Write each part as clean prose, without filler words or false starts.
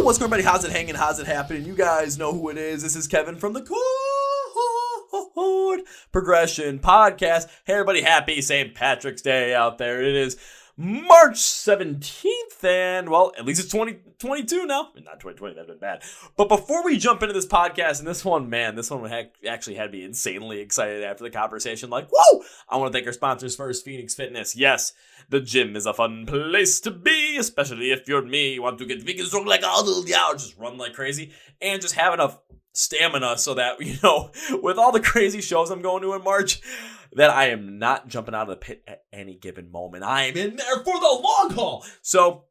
What's going on, everybody? How's it hanging? How's it happening? You guys know who it is. This is Kevin from the Chord Progression Podcast. Hey, everybody. Happy St. Patrick's Day out there. It is March 17th, and, well, at least it's 2022 now. Not 2020, that'd been bad. But before we jump into this podcast, and this one actually had me insanely excited after the conversation. Like, whoa! I want to thank our sponsors first, Phoenix Fitness. Yes, the gym is a fun place to be, especially if you're me. You want to get big and strong like all yeah, or just run like crazy, and just have enough stamina so that, with all the crazy shows I'm going to in March, that I am not jumping out of the pit at any given moment. I am in there for the long haul. So,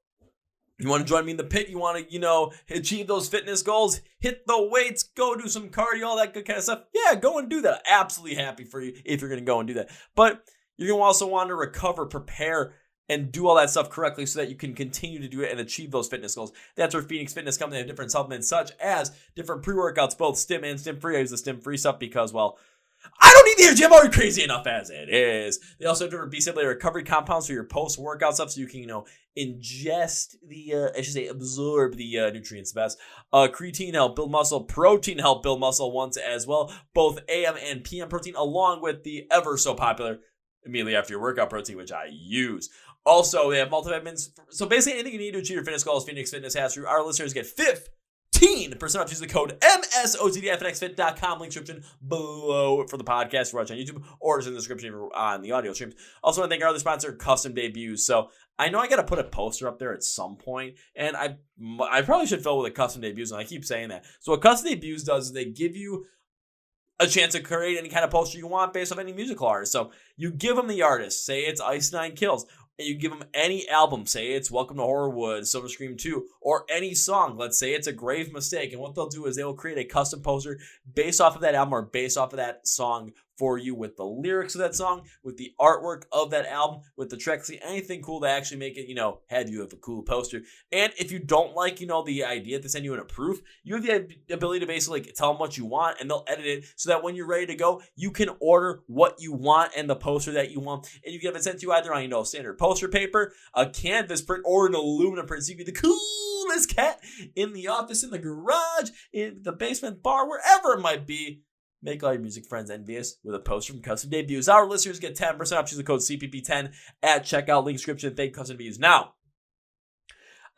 you want to join me in the pit? You want to, achieve those fitness goals? Hit the weights, go do some cardio, all that good kind of stuff. Yeah, go and do that. Absolutely happy for you if you're going to go and do that. But you're going to also want to recover, prepare, and do all that stuff correctly so that you can continue to do it and achieve those fitness goals. That's where Phoenix Fitness comes. They have different supplements such as different pre-workouts, both stim and stim-free. I use the stim-free stuff because, well, I don't need the energy. I'm already crazy enough as it is. They also have different B-simply recovery compounds for your post-workout stuff so you can, ingest absorb the nutrients best. Creatine to help build muscle. Protein to help build muscle once as well. Both AM and PM protein along with the ever so popular immediately after your workout protein, which I use. Also, they have multivitamins. So basically anything you need to achieve your fitness goals, Phoenix Fitness has for you. Our listeners get 15% off. Use the code MSOTD at FNXFit.com. Link description below for the podcast you're watching on YouTube, or it's in the description if you're on the audio streams. Also, I want to thank our other sponsor, Custom Debuts. So I know I got to put a poster up there at some point, and I probably should fill with a Custom Debuts, and I keep saying that. So what Custom Debuts does is they give you a chance to create any kind of poster you want based off any musical artist. So you give them the artist, say it's Ice Nine Kills, and you give them any album, say it's Welcome to Horrorwood, Silver Scream 2, or any song, let's say it's A Grave Mistake, and what they'll do is they will create a custom poster based off of that album or based off of that song for you with the lyrics of that song, with the artwork of that album, with the track, anything cool to actually make it, have you have a cool poster. And if you don't like, the idea to send you in a proof, you have the ability to basically tell them what you want and they'll edit it so that when you're ready to go, you can order what you want and the poster that you want. And you can have it sent to you either on, standard poster paper, a canvas print, or an aluminum print. So you can be the coolest cat in the office, in the garage, in the basement bar, wherever it might be. Make all your music friends envious with a poster from Custom Debuts. Our listeners get 10% off. Use the code CPP10 at checkout. Link description. Thank Custom Debuts. Now,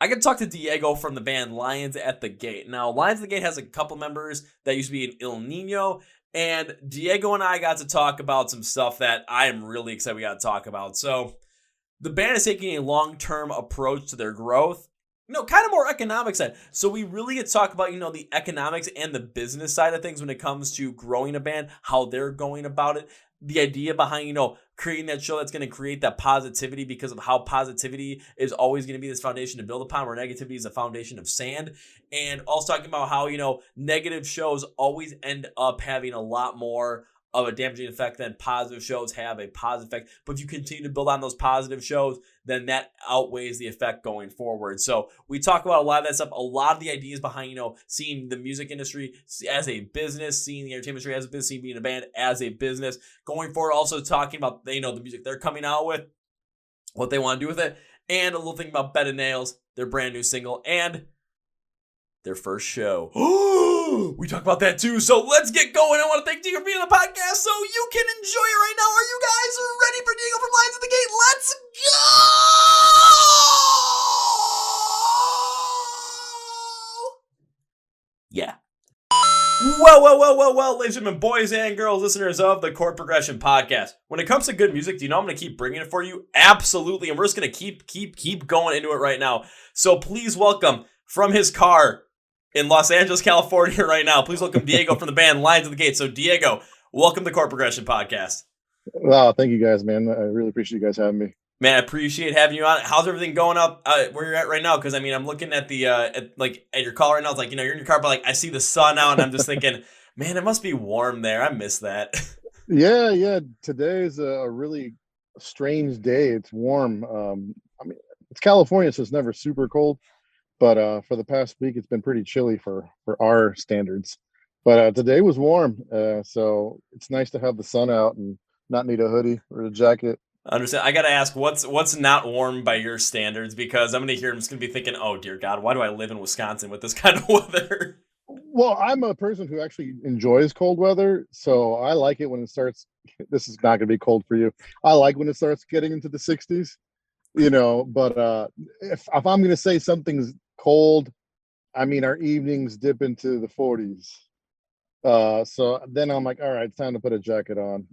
I can talk to Diego from the band Lions at the Gate. Now, Lions at the Gate has a couple members that used to be in Ill Niño, and Diego and I got to talk about some stuff that I am really excited we got to talk about. So, the band is taking a long-term approach to their growth. Kind of more economic side. So we really get to talk about, the economics and the business side of things when it comes to growing a band, how they're going about it, the idea behind, creating that show that's going to create that positivity because of how positivity is always going to be this foundation to build upon, where negativity is a foundation of sand. And also talking about how, negative shows always end up having a lot more of a damaging effect than positive shows have a positive effect. But if you continue to build on those positive shows, then that outweighs the effect going forward. So we talk about a lot of that stuff, a lot of the ideas behind, seeing the music industry as a business, seeing the entertainment industry as a business, seeing being a band as a business. Going forward, also talking about, the music they're coming out with, what they want to do with it, and a little thing about Bed and Nails, their brand new single, and their first show. We talk about that too. So let's get going. I want to thank Diego for being on the podcast so you can enjoy it right now. Are you guys ready for Diego from Lions at the Gate? Let's go! Yeah. Well, ladies and gentlemen, boys and girls, listeners of the Chord Progression Podcast. When it comes to good music, do you know I'm going to keep bringing it for you? Absolutely. And we're just going to keep going into it right now. So please welcome from his car in Los Angeles, California right now. Please welcome Diego from the band Lions at the Gate. So Diego, welcome to the Chord Progression Podcast. Wow, thank you guys, man. I really appreciate you guys having me. Man, I appreciate having you on. How's everything going up where you're at right now? Because I'm looking at the at your car right now. It's like, you're in your car, but I see the sun out, and I'm just thinking, man, it must be warm there. I miss that. Yeah. Today is a really strange day. It's warm. It's California, so it's never super cold. But for the past week, it's been pretty chilly for our standards. But today was warm, so it's nice to have the sun out and not need a hoodie or a jacket. Understand. I gotta ask, what's not warm by your standards? Because I'm gonna hear, I'm just gonna be thinking, oh dear God, why do I live in Wisconsin with this kind of weather? Well, I'm a person who actually enjoys cold weather, so I like it when it starts. This is not going to be cold for you. I like when it starts getting into the 60s, But if I'm going to say something's cold, I mean our evenings dip into the 40s. So then I'm like, all right, it's time to put a jacket on.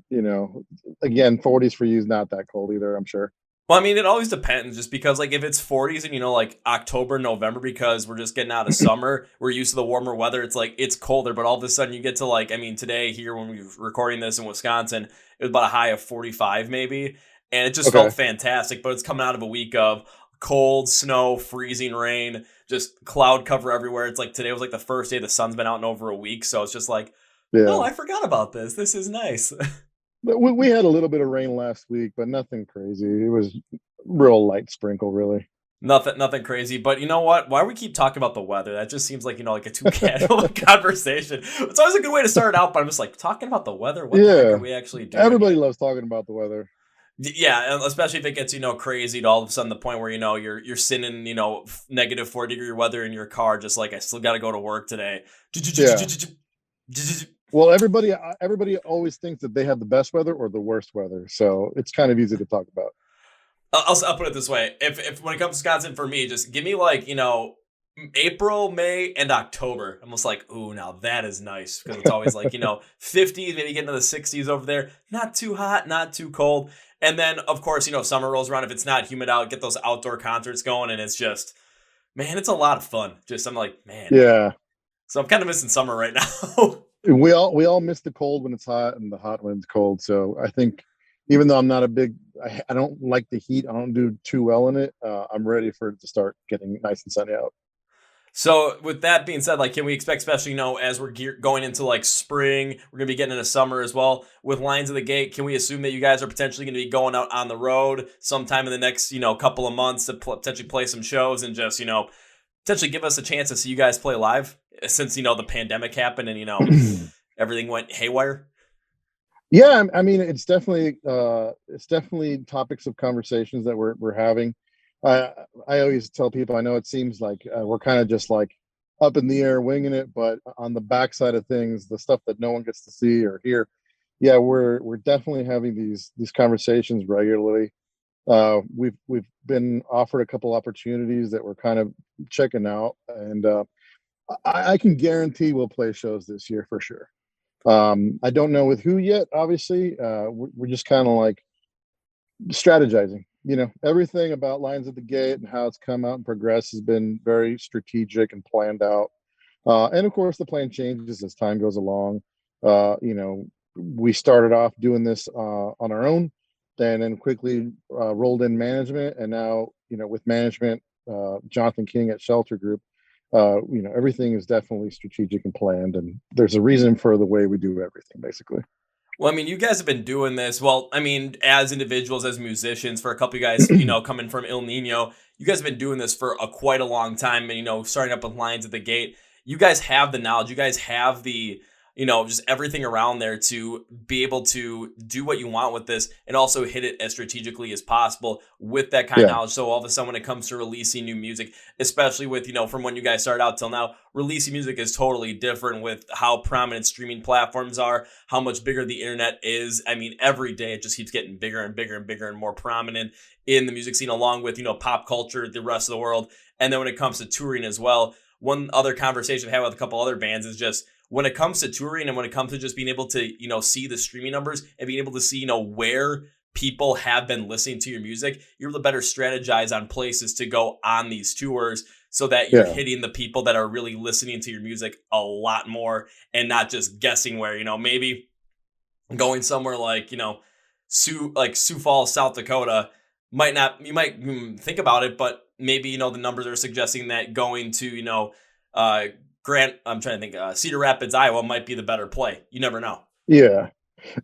Again, 40s for you is not that cold either, I'm sure. Well, I mean, it always depends, just because like if it's 40s and like October, November, because we're just getting out of summer, we're used to the warmer weather. It's like it's colder, but all of a sudden you get to like, I mean, today here when we were recording this in Wisconsin, it was about a high of 45 maybe, and it just felt Okay. fantastic. But it's coming out of a week of cold, snow, freezing rain, just cloud cover everywhere. It's like today was like the first day the sun's been out in over a week, so it's just like, oh, Yeah. I forgot about this. This is nice. But we had a little bit of rain last week, but nothing crazy. It was real light sprinkle, really. Nothing crazy, but you know what? Why do we keep talking about the weather? That just seems like like a too casual conversation. It's always a good way to start out, but I'm just like talking about the weather. What the heck are Yeah. we actually doing Everybody here? loves talking about the weather. Yeah, and especially if it gets crazy to all of a sudden the point where you're sitting negative 4 degree weather in your car, just like I still got to go to work today. Yeah. Well, everybody always thinks that they have the best weather or the worst weather, so it's kind of easy to talk about. I'll put it this way: if when it comes to Wisconsin for me, just give me like April, May, and October. I'm almost like, ooh, now that is nice, because it's always like 50s, maybe getting to the 60s over there. Not too hot, not too cold, and then of course summer rolls around. If it's not humid out, get those outdoor concerts going, and it's just man, it's a lot of fun. Just I'm like man, Yeah. so I'm kind of missing summer right now. We all miss the cold when it's hot and the hot when it's cold. So I think even though I'm not a big, I don't like the heat. I don't do too well in it. I'm ready for it to start getting nice and sunny out. So with that being said, like, can we expect, especially as we're going into like spring, we're gonna be getting into summer as well with Lines of the Gate? Can we assume that you guys are potentially gonna be going out on the road sometime in the next couple of months to potentially play some shows and just potentially give us a chance to see you guys play live since the pandemic happened and everything went haywire? Yeah, I mean it's definitely topics of conversations that we're having. I I always tell people I know it seems like we're kind of just like up in the air winging it, but on the backside of things, the stuff that no one gets to see or hear, yeah, we're definitely having these conversations regularly. We've been offered a couple opportunities that we're kind of checking out, and I can guarantee we'll play shows this year for sure. I don't know with who yet. Obviously, we're just kind of like strategizing. Everything about Lines at the Gate and how it's come out and progressed has been very strategic and planned out. And of course, the plan changes as time goes along. We started off doing this on our own, and then quickly rolled in management, and now with management, Jonathan King at Shelter Group. Everything is definitely strategic and planned, and there's a reason for the way we do everything, basically. Well, I mean, you guys have been doing this. Well, I mean, as individuals, as musicians, for a couple of you guys, coming from Ill Niño, you guys have been doing this for quite a long time. And starting up with Lines at the Gate, you guys have the knowledge. You guys have the just everything around there to be able to do what you want with this and also hit it as strategically as possible with that kind of Yeah, knowledge. So all of a sudden, when it comes to releasing new music, especially with from when you guys started out till now, releasing music is totally different with how prominent streaming platforms are, how much bigger the internet is. I mean, every day it just keeps getting bigger and bigger and bigger and more prominent in the music scene, along with pop culture, the rest of the world. And then when it comes to touring as well, one other conversation I've had with a couple other bands is just when it comes to touring and when it comes to just being able to see the streaming numbers and being able to see where people have been listening to your music, you're able to better strategize on places to go on these tours so that you're yeah, hitting the people that are really listening to your music a lot more and not just guessing where maybe going somewhere like Sioux Falls, South Dakota might not, you might think about it, but maybe the numbers are suggesting that going to uh Grant, I'm trying to think, Cedar Rapids, Iowa might be the better play. You never know. yeah,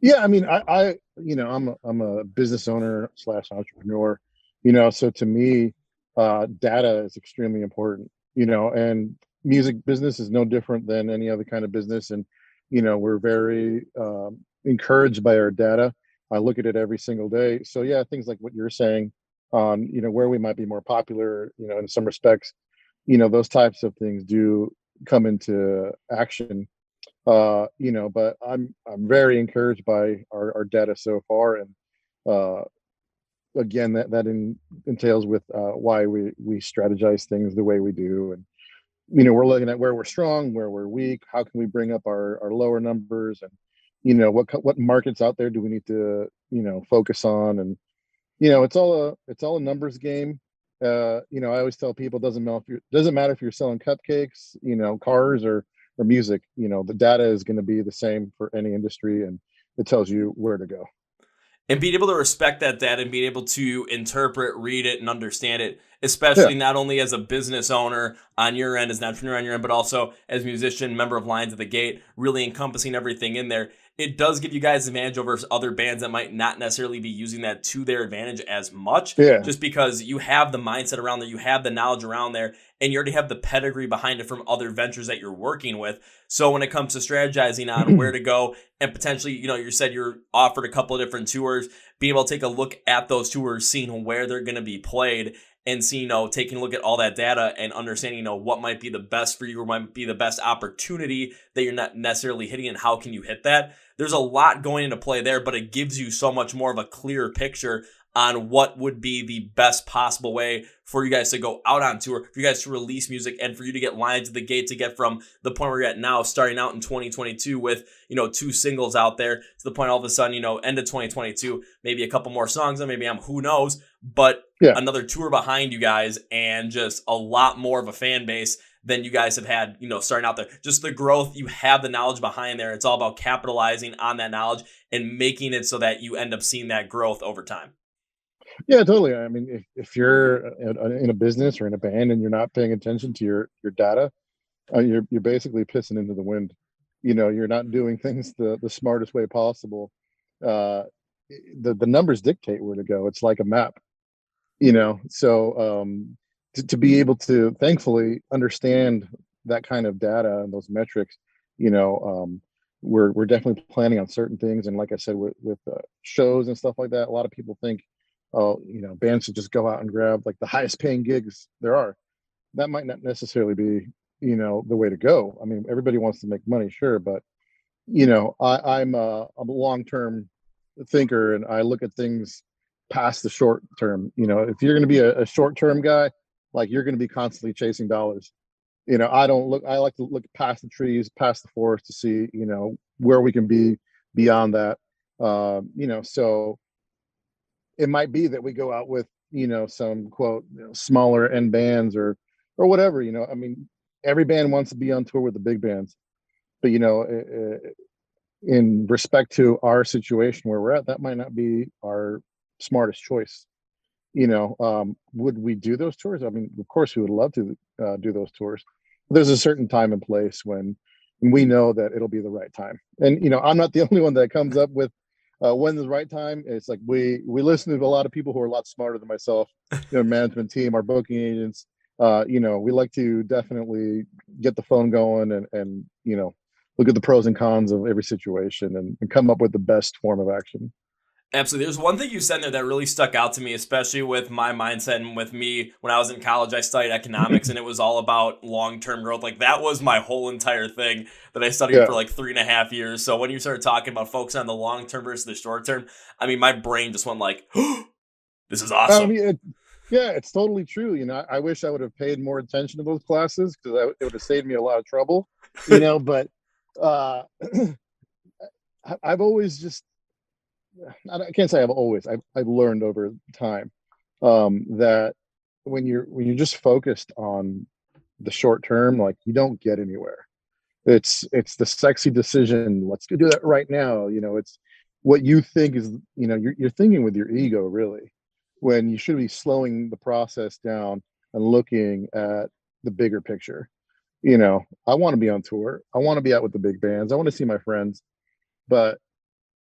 yeah. I mean, I'm a business owner slash entrepreneur. So to me, data is extremely important. And music business is no different than any other kind of business, and we're very encouraged by our data. I look at it every single day. So yeah, things like what you're saying on, where we might be more popular, in some respects, those types of things do come into action. But I'm very encouraged by our data so far, and uh, again, that entails with why we strategize things the way we do, and we're looking at where we're strong, where we're weak, how can we bring up our lower numbers, and what markets out there do we need to focus on, and it's all a numbers game. I always tell people, doesn't matter if you're selling cupcakes, cars, or music. The data is going to be the same for any industry, and it tells you where to go. And being able to respect that data and being able to interpret, read it, and understand it, Yeah, especially not only as a business owner on your end, as an entrepreneur on your end, but also as a musician, member of Lions of the Gate, really encompassing everything in there. It does give you guys advantage over other bands that might not necessarily be using that to their advantage as much, yeah. just because you have the mindset around there, you have the knowledge around there, and you already have the pedigree behind it from other ventures that you're working with. So when it comes to strategizing on where to go and potentially, you said you're offered a couple of different tours, being able to take a look at those tours, seeing where they're going to be played, and see, taking a look at all that data and understanding, what might be the best for you or might be the best opportunity that you're not necessarily hitting, and how can you hit that. There's a lot going into play there, but it gives you so much more of a clear picture on what would be the best possible way for you guys to go out on tour, for you guys to release music, and for you to get Lions of the Gate to get from the point where you're at now, starting out in 2022 with, 2 singles out there, to the point all of a sudden, end of 2022, maybe a couple more songs, and maybe who knows, but Yeah. another tour behind you guys and just a lot more of a fan base than you guys have had, starting out there. Just the growth, you have the knowledge behind there. It's all about capitalizing on that knowledge and making it so that you end up seeing that growth over time. Yeah, totally. I mean, if you're in a business or in a band and you're not paying attention to your data, you're basically pissing into the wind. You're not doing things the smartest way possible. Uh, the numbers dictate where to go. It's like a map. So to be able to thankfully understand that kind of data and those metrics, we're definitely planning on certain things. And like I said, with shows and stuff like that, a lot of people think, oh, bands should just go out and grab like the highest paying gigs there are. That might not necessarily be the way to go. I mean, everybody wants to make money, sure, but I'm a long term thinker, and I look at things past the short term. If you're going to be a short term guy, like, you're going to be constantly chasing dollars. I don't look. I like to look past the trees, past the forest, to see where we can be beyond that. So it might be that we go out with some quote smaller end bands, or whatever. I mean, every band wants to be on tour with the big bands, but in respect to our situation where we're at, that might not be our smartest choice. Would we do those tours? I mean, of course we would love to do those tours. But there's a certain time and place when we know that it'll be the right time. And I'm not the only one that comes up with when the right time. It's like we listen to a lot of people who are a lot smarter than myself, management team, our booking agents. We like to definitely get the phone going, and look at the pros and cons of every situation, and come up with the best form of action. Absolutely. There's one thing you said there that really stuck out to me, especially with my mindset and with me when I was in college. I studied economics, and it was all about long-term growth. Like, that was my whole entire thing that I studied for Yeah. like 3.5 years. So when you started talking about focusing on the long term versus the short term, I mean, my brain just went like, this is I awesome. mean, yeah, it's totally true. I wish I would have paid more attention to those classes, because it would have saved me a lot of trouble. But uh, I've always just, I can't say I've learned over time that when you're just focused on the short term, like, you don't get anywhere. It's the sexy decision. Let's go do that right now. It's what you think is, you're thinking with your ego, really, when you should be slowing the process down and looking at the bigger picture. I want to be on tour. I want to be out with the big bands. I want to see my friends, but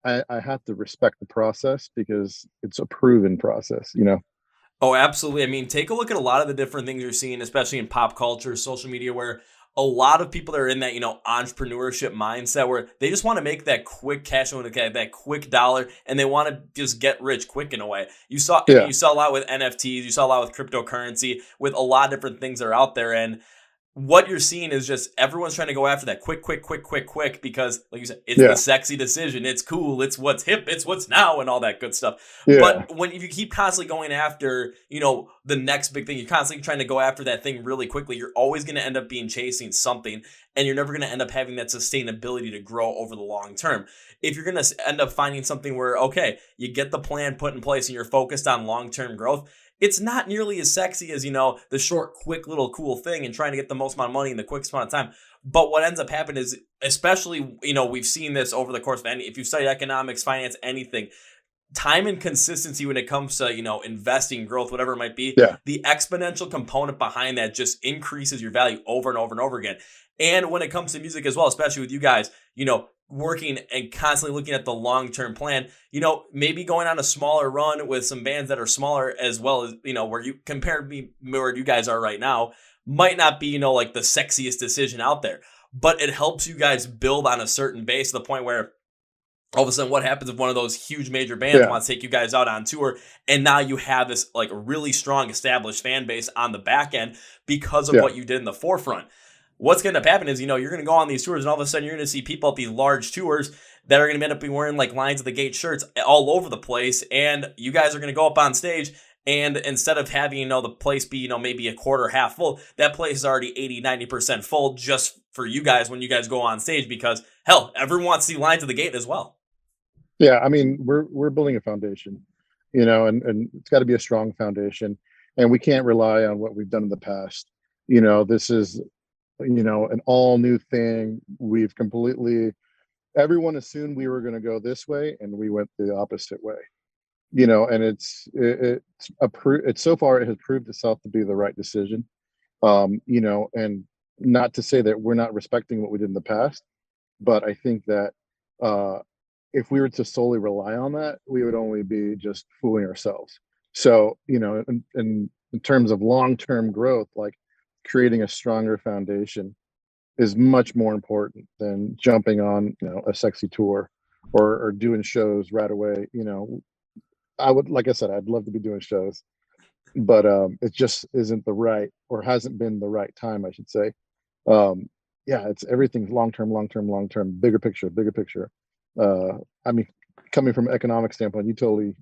I have to respect the process, because it's a proven process. Oh, absolutely. I mean, take a look at a lot of the different things you're seeing, especially in pop culture, social media, where a lot of people that are in that, entrepreneurship mindset where they just want to make that quick cash flow, that quick dollar, and they want to just get rich quick in a way. Yeah. You saw a lot with NFTs, you saw a lot with cryptocurrency, with a lot of different things that are out there. And what you're seeing is just everyone's trying to go after that quick, because, like you said, it's the Yeah. sexy decision. It's cool. It's what's hip. It's what's now, and all that good stuff. Yeah. But if you keep constantly going after, the next big thing, you're constantly trying to go after that thing really quickly, you're always going to end up being chasing something, and you're never going to end up having that sustainability to grow over the long term. If you're going to end up finding something where, okay, you get the plan put in place and you're focused on long-term growth, it's not nearly as sexy as, the short, quick little cool thing and trying to get the most amount of money in the quickest amount of time. But what ends up happening is, especially, we've seen this over the course of if you've studied economics, finance, anything, time and consistency when it comes to, investing, growth, whatever it might be, Yeah. the exponential component behind that just increases your value over and over and over again. And when it comes to music as well, especially with you guys, working and constantly looking at the long-term plan, maybe going on a smaller run with some bands that are smaller as well, as, where you compare me where you guys are right now, might not be, like the sexiest decision out there, but it helps you guys build on a certain base to the point where all of a sudden, what happens if one of those huge major bands Yeah. wants to take you guys out on tour, and now you have this like really strong established fan base on the back end because of Yeah. what you did in the forefront? What's going to happen is, you're going to go on these tours, and all of a sudden you're going to see people at these large tours that are going to end up wearing like Lions of the Gate shirts all over the place, and you guys are going to go up on stage, and instead of having, the place be, maybe a quarter, half full, that place is already 80-90% full just for you guys when you guys go on stage, because hell, everyone wants to see Lions of the Gate as well. Yeah. I mean, we're building a foundation, and it's got to be a strong foundation, and we can't rely on what we've done in the past. This is, an all new thing. Everyone assumed we were going to go this way, and we went the opposite way. And it's so far it has proved itself to be the right decision. And not to say that we're not respecting what we did in the past, but I think that uh, if we were to solely rely on that, we would only be just fooling ourselves. So, in terms of long-term growth, like creating a stronger foundation is much more important than jumping on, a sexy tour or doing shows right away. Like I said, I'd love to be doing shows, but it just isn't the right, or hasn't been the right time, I should say. Um, yeah, it's everything's long term, long term, long term, bigger picture, bigger picture. I mean, coming from an economic standpoint, you totally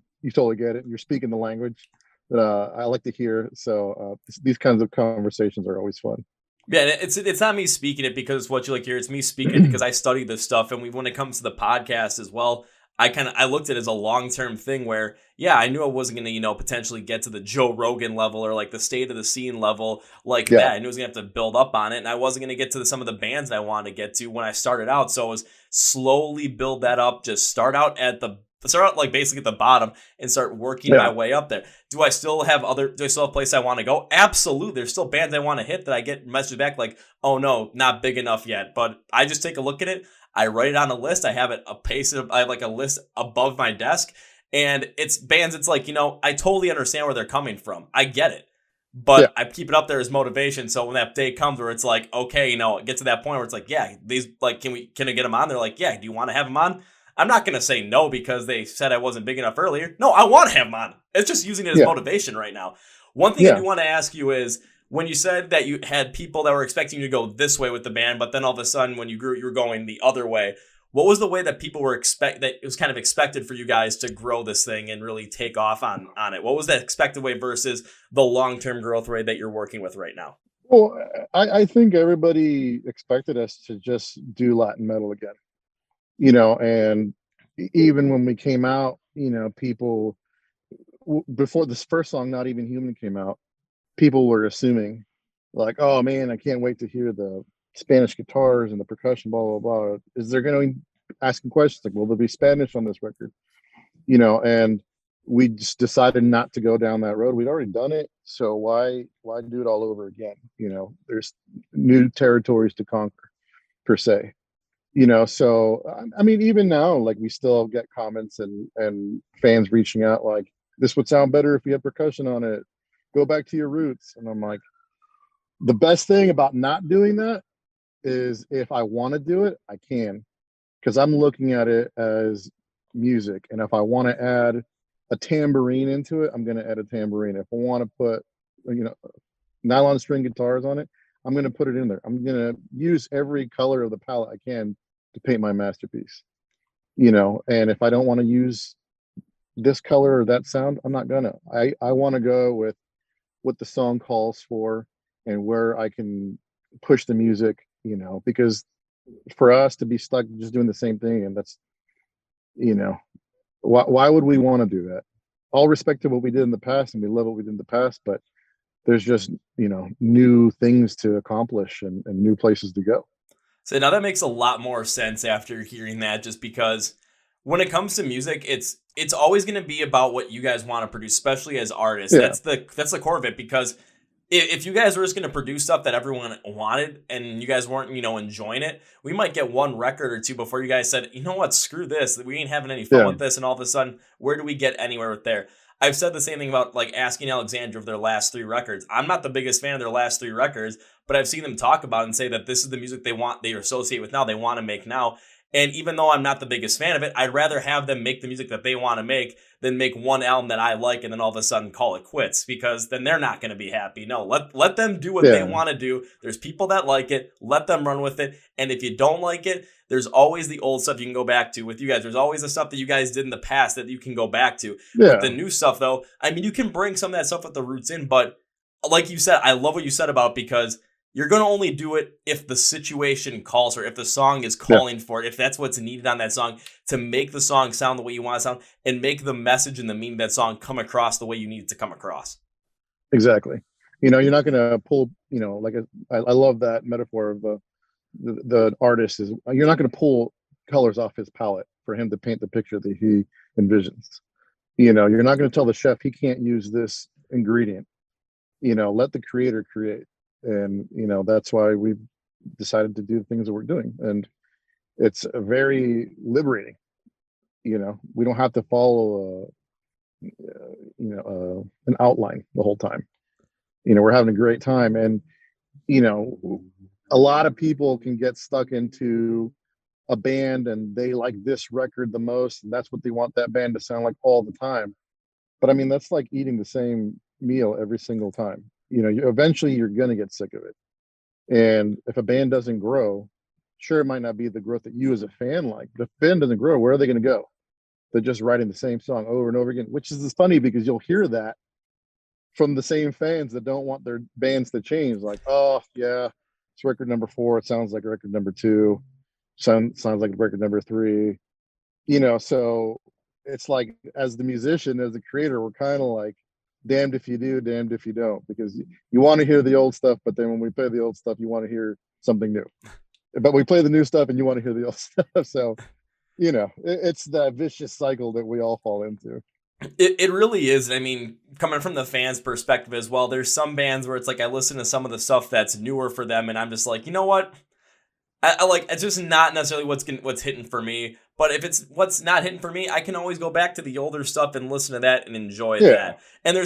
get it. You're speaking the language that I like to hear. So these kinds of conversations are always fun. Yeah, and it's not me speaking it because what you like to hear. It's me speaking it because I study this stuff, and when it comes to the podcast as well, I looked at it as a long term thing where, yeah, I knew I wasn't gonna potentially get to the Joe Rogan level or like the State of the Scene level like Yeah. that. I knew I was gonna have to build up on it, and I wasn't gonna get to some of the bands I wanted to get to when I started out. So it was slowly build that up. Just start out like basically at the bottom and start working my Yeah. way up there. Do I still have places I want to go? Absolutely. There's still bands I want to hit that I get messages back like, oh no, not big enough yet. But I just take a look at it. I write it on a list. I have it I have like a list above my desk, and it's bands. It's like, I totally understand where they're coming from. I get it. Yeah. But I keep it up there as motivation. So when that day comes where it's like, okay, get to that point where it's like, yeah, these like, can I get them on? They're like, yeah, do you want to have them on? I'm not going to say no because they said I wasn't big enough earlier. No, I want to have them on. It's just using it as Yeah. motivation right now. One thing I Yeah. do want to ask you is, when you said that you had people that were expecting you to go this way with the band, but then all of a sudden when you grew, you were going the other way. What was the way that people were that it was kind of expected for you guys to grow this thing and really take off on it? What was that expected way versus the long-term growth rate that you're working with right now? Well, I think everybody expected us to just do Latin metal again, and even when we came out, people before this first song, Not Even Human, came out, people were assuming like, oh man, I can't wait to hear the Spanish guitars and the percussion, blah blah blah. Is there going to asking questions like, will there be Spanish on this record? And we just decided not to go down that road. We'd already done it, so why do it all over again? There's new territories to conquer, per se. So I mean, even now, like, we still get comments and fans reaching out like, this would sound better if you had percussion on it, go back to your roots. And I'm like, the best thing about not doing that is if I want to do it, I can, because I'm looking at it as music. And if I want to add a tambourine into it, I'm going to add a tambourine. If I want to put, nylon string guitars on it, I'm going to put it in there. I'm going to use every color of the palette I can to paint my masterpiece. And if I don't want to use this color or that sound, I'm not gonna. I want to go with what the song calls for and where I can push the music, because for us to be stuck just doing the same thing, and that's, why would we want to do that? All respect to what we did in the past, and we love what we did in the past, but there's just, new things to accomplish and new places to go. So now that makes a lot more sense after hearing that, just because when it comes to music, it's always going to be about what you guys want to produce, especially as artists. Yeah. That's the core of it, because if you guys were just going to produce stuff that everyone wanted and you guys weren't, enjoying it, we might get one record or two before you guys said, you know what, screw this. We ain't having any fun with this. And all of a sudden, where do we get anywhere with there? I've said the same thing about like Asking Alexandria of their last 3 records. I'm not the biggest fan of their last 3 records, but I've seen them talk about it and say that this is the music they associate with now, they want to make now. And even though I'm not the biggest fan of it, I'd rather have them make the music that they want to make than make one album that I like and then all of a sudden call it quits, because then they're not going to be happy. No, let them do what they want to do. There's people that like it. Let them run with it. And if you don't like it, there's always the old stuff you can go back to with you guys. There's always the stuff that you guys did in the past that you can go back to. Yeah. With the new stuff, though, I mean, you can bring some of that stuff with the roots in, but like you said, I love what you said about, because you're going to only do it if the situation calls for it, if the song is calling for it, if that's what's needed on that song to make the song sound the way you want to sound and make the message and the meaning of that song come across the way you need it to come across. Exactly. You're not going to pull, like I love that metaphor of the artist is, you're not going to pull colors off his palette for him to paint the picture that he envisions. You're not going to tell the chef he can't use this ingredient. Let the creator create. And, that's why we've decided to do the things that we're doing. And it's very liberating. We don't have to follow, an outline the whole time. We're having a great time. And, a lot of people can get stuck into a band and they like this record the most, and that's what they want that band to sound like all the time. But I mean, that's like eating the same meal every single time. Eventually you're going to get sick of it. And if a band doesn't grow, sure, it might not be the growth that you as a fan like, but if a band doesn't grow, where are they going to go? They're just writing the same song over and over again, which is funny because you'll hear that from the same fans that don't want their bands to change. Like, oh yeah, it's record number 4. It sounds like record number 2. Sounds like record number 3. So it's like, as the musician, as the creator, we're kind of like, damned if you do, damned if you don't, because you want to hear the old stuff, but then when we play the old stuff, you want to hear something new. But we play the new stuff and you want to hear the old stuff. So, it's that vicious cycle that we all fall into. It really is. I mean, coming from the fans' perspective as well, there's some bands where it's like I listen to some of the stuff that's newer for them, and I'm just like, you know what? I like, it's just not necessarily what's hitting for me. But if it's what's not hitting for me, I can always go back to the older stuff and listen to that and enjoy that. And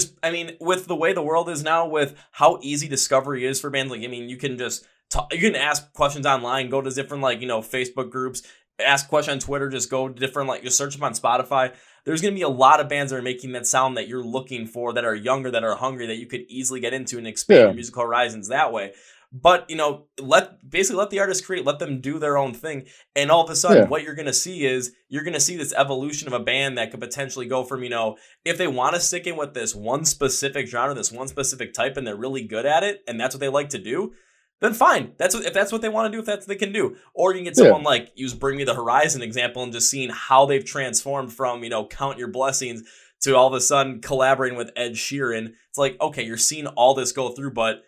with the way the world is now, with how easy discovery is for bands, like, I mean, you can just you can ask questions online, go to different Facebook groups, ask a question on Twitter, just go to different just search them on Spotify. There's going to be a lot of bands that are making that sound that you're looking for, that are younger, that are hungry, that you could easily get into and expand your musical horizons that way. But, let the artist create, let them do their own thing. And all of a sudden, what you're going to see is this evolution of a band that could potentially go from, if they want to stick in with this one specific genre, this one specific type, and they're really good at it, and that's what they like to do, then fine. If that's what they want to do, if that's what they can do. Or you can get someone like, use Bring Me the Horizon example, and just seeing how they've transformed from, Count Your Blessings to all of a sudden collaborating with Ed Sheeran. It's like, okay, you're seeing all this go through, but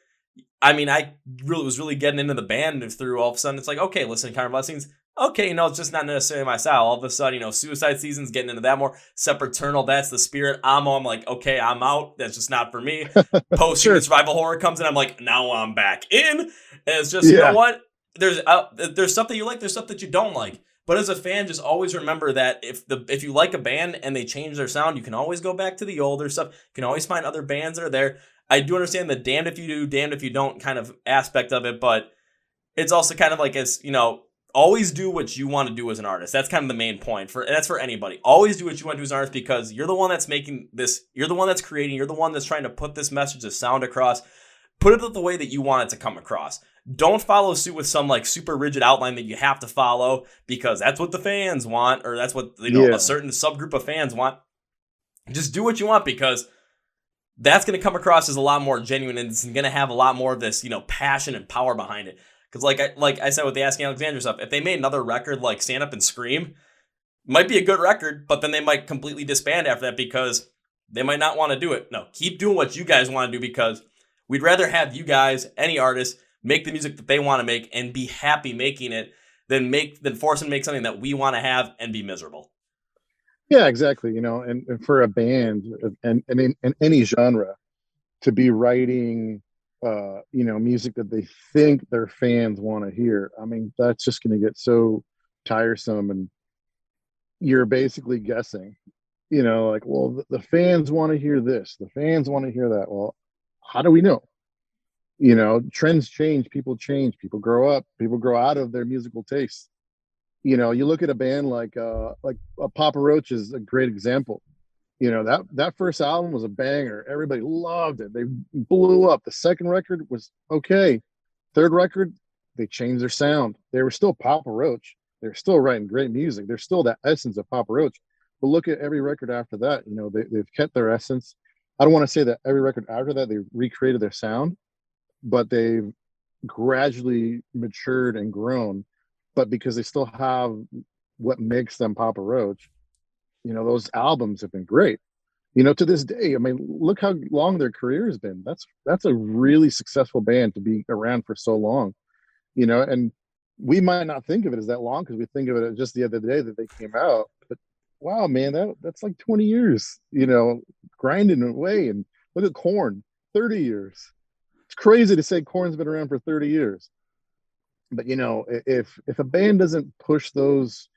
I mean, I was really getting into the band through all of a sudden. It's like, okay, listen, Count Your Blessings. Okay, it's just not necessarily my style. All of a sudden, Suicide Season's getting into that more. Sempiternal, that's the spirit. I'm like, okay, I'm out. That's just not for me. Post-human survival horror comes in. I'm like, now I'm back in. And it's just, you know what? There's stuff that you like. There's stuff that you don't like. But as a fan, just always remember that if you like a band and they change their sound, you can always go back to the older stuff. You can always find other bands that are there. I do understand the damned if you do, damned if you don't kind of aspect of it, but it's also kind of like, as you know, always do what you want to do as an artist. That's kind of the main point and that's for anybody. Always do what you want to do as an artist, because you're the one that's making this, you're the one that's creating, you're the one that's trying to put this message, this sound across. Put it the way that you want it to come across. Don't follow suit with some like super rigid outline that you have to follow because that's what the fans want, or that's what, you know, a certain subgroup of fans want. Just do what you want, because that's going to come across as a lot more genuine, and it's going to have a lot more of this, you know, passion and power behind it. Because like I said with the Asking Alexandria stuff, if they made another record like Stand Up and Scream, might be a good record, but then they might completely disband after that because they might not want to do it. No, keep doing what you guys want to do, because we'd rather have you guys, any artist, make the music that they want to make and be happy making it than force them to make something that we want to have and be miserable. Yeah, exactly. You know, and for a band and in any genre to be writing you know, music that they think their fans want to hear, I mean, that's just going to get so tiresome, and you're basically guessing, you know, like, well, the fans want to hear this, the fans want to hear that. Well, how do we know? You know, trends change, people grow up, people grow out of their musical tastes. You know, you look at a band like Papa Roach is a great example. You know, that first album was a banger. Everybody loved it. They blew up. The second record was okay. Third record, they changed their sound. They were still Papa Roach. They're still writing great music. They're still that essence of Papa Roach. But look at every record after that. You know, they've kept their essence. I don't want to say that every record after that they recreated their sound, but they've gradually matured and grown. But because they still have what makes them Papa Roach, you know, those albums have been great. You know, to this day, I mean, look how long their career has been. That's a really successful band to be around for so long. You know, and we might not think of it as that long because we think of it as just the other day that they came out. But wow, man, that's like 20 years, you know, grinding away. And look at Chord, 30 years. It's crazy to say Chord's been around for 30 years. But you know, if a band doesn't push those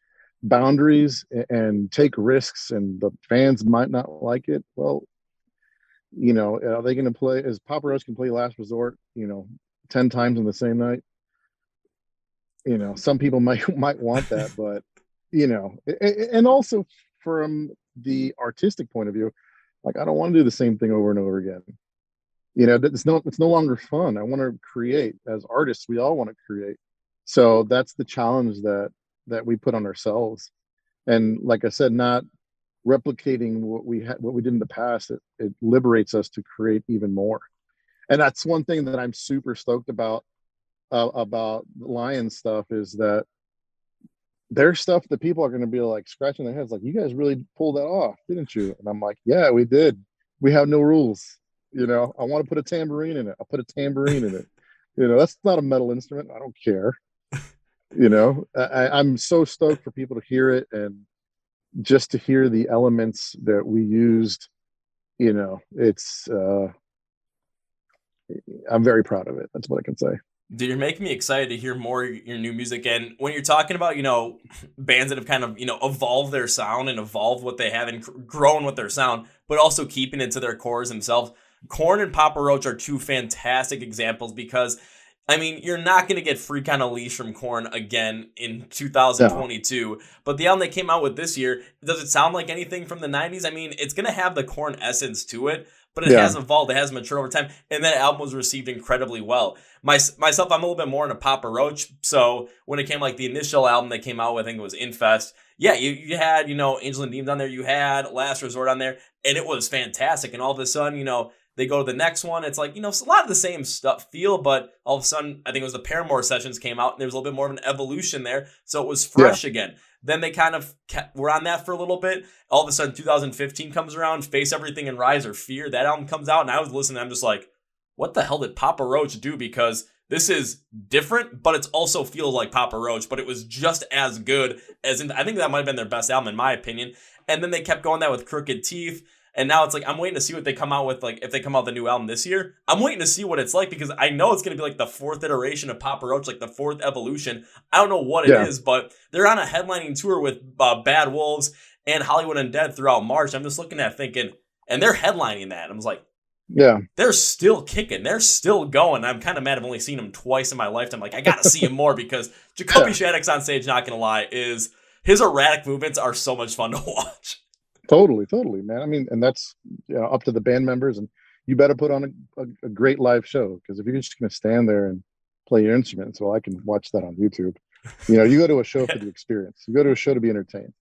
boundaries and take risks, and the fans might not like it, well, you know, are they going to play, as Papa Roach can play Last Resort, you know, 10 times in the same night? You know, some people might want that, but you know, and also from the artistic point of view, like, I don't want to do the same thing over and over again. You know, it's no longer fun. I want to create. As artists, we all want to create. So that's the challenge that we put on ourselves. And like I said, not replicating what we did in the past. It liberates us to create even more. And that's one thing that I'm super stoked about Lion stuff, is that there's stuff that people are going to be like scratching their heads, like, you guys really pulled that off, didn't you? And I'm like, yeah, we did. We have no rules. You know, I want to put a tambourine in it. I'll put a tambourine in it. You know, that's not a metal instrument. I don't care. You know, I'm so stoked for people to hear it, and just to hear the elements that we used. You know, it's I'm very proud of it. That's what I can say. Dude, you're making me excited to hear more of your new music. And when you're talking about, you know, bands that have kind of, you know, evolved their sound and evolved what they have and grown with their sound, but also keeping it to their cores themselves, Chord and Papa Roach are two fantastic examples, because, I mean, you're not going to get Freak on a Leash from Chord again in 2022. No. But the album they came out with this year, does it sound like anything from the 90s? I mean, it's going to have the Chord essence to it, but it has evolved. It has matured over time. And that album was received incredibly well. Myself, I'm a little bit more into Papa Roach. So when it came, like, the initial album they came out with, I think it was Infest. Yeah, you had, you know, Angel and Demons on there. You had Last Resort on there. And it was fantastic. And all of a sudden, you know, they go to the next one. It's like, you know, it's a lot of the same stuff feel, but all of a sudden, I think it was the Paramore Sessions came out, and there was a little bit more of an evolution there. So it was fresh again. Then they kind of were on that for a little bit. All of a sudden, 2015 comes around, Face Everything and Rise or Fear. That album comes out, and I was listening. I'm just like, what the hell did Papa Roach do? Because this is different, but it also feels like Papa Roach, but it was just as good as I think that might have been their best album, in my opinion. And then they kept going that with Crooked Teeth. And now it's like, I'm waiting to see what they come out with. Like, if they come out with the new album this year, I'm waiting to see what it's like, because I know it's going to be like the fourth iteration of Papa Roach, like the fourth evolution. I don't know what it is, but they're on a headlining tour with Bad Wolves and Hollywood Undead throughout March. I'm just looking at thinking, and they're headlining that. I was like, Yeah. they're still kicking. They're still going. I'm kind of mad I've only seen them twice in my lifetime. Like, I got to see him more because Jacoby Yeah. Shaddix on stage, not going to lie, is his erratic movements are so much fun to watch. Totally, man. I mean, and that's, up to the band members, and you better put on a great live show, because if you're just going to stand there and play your instruments, well, I can watch that on YouTube. You go to a show for the experience. You go to a show to be entertained.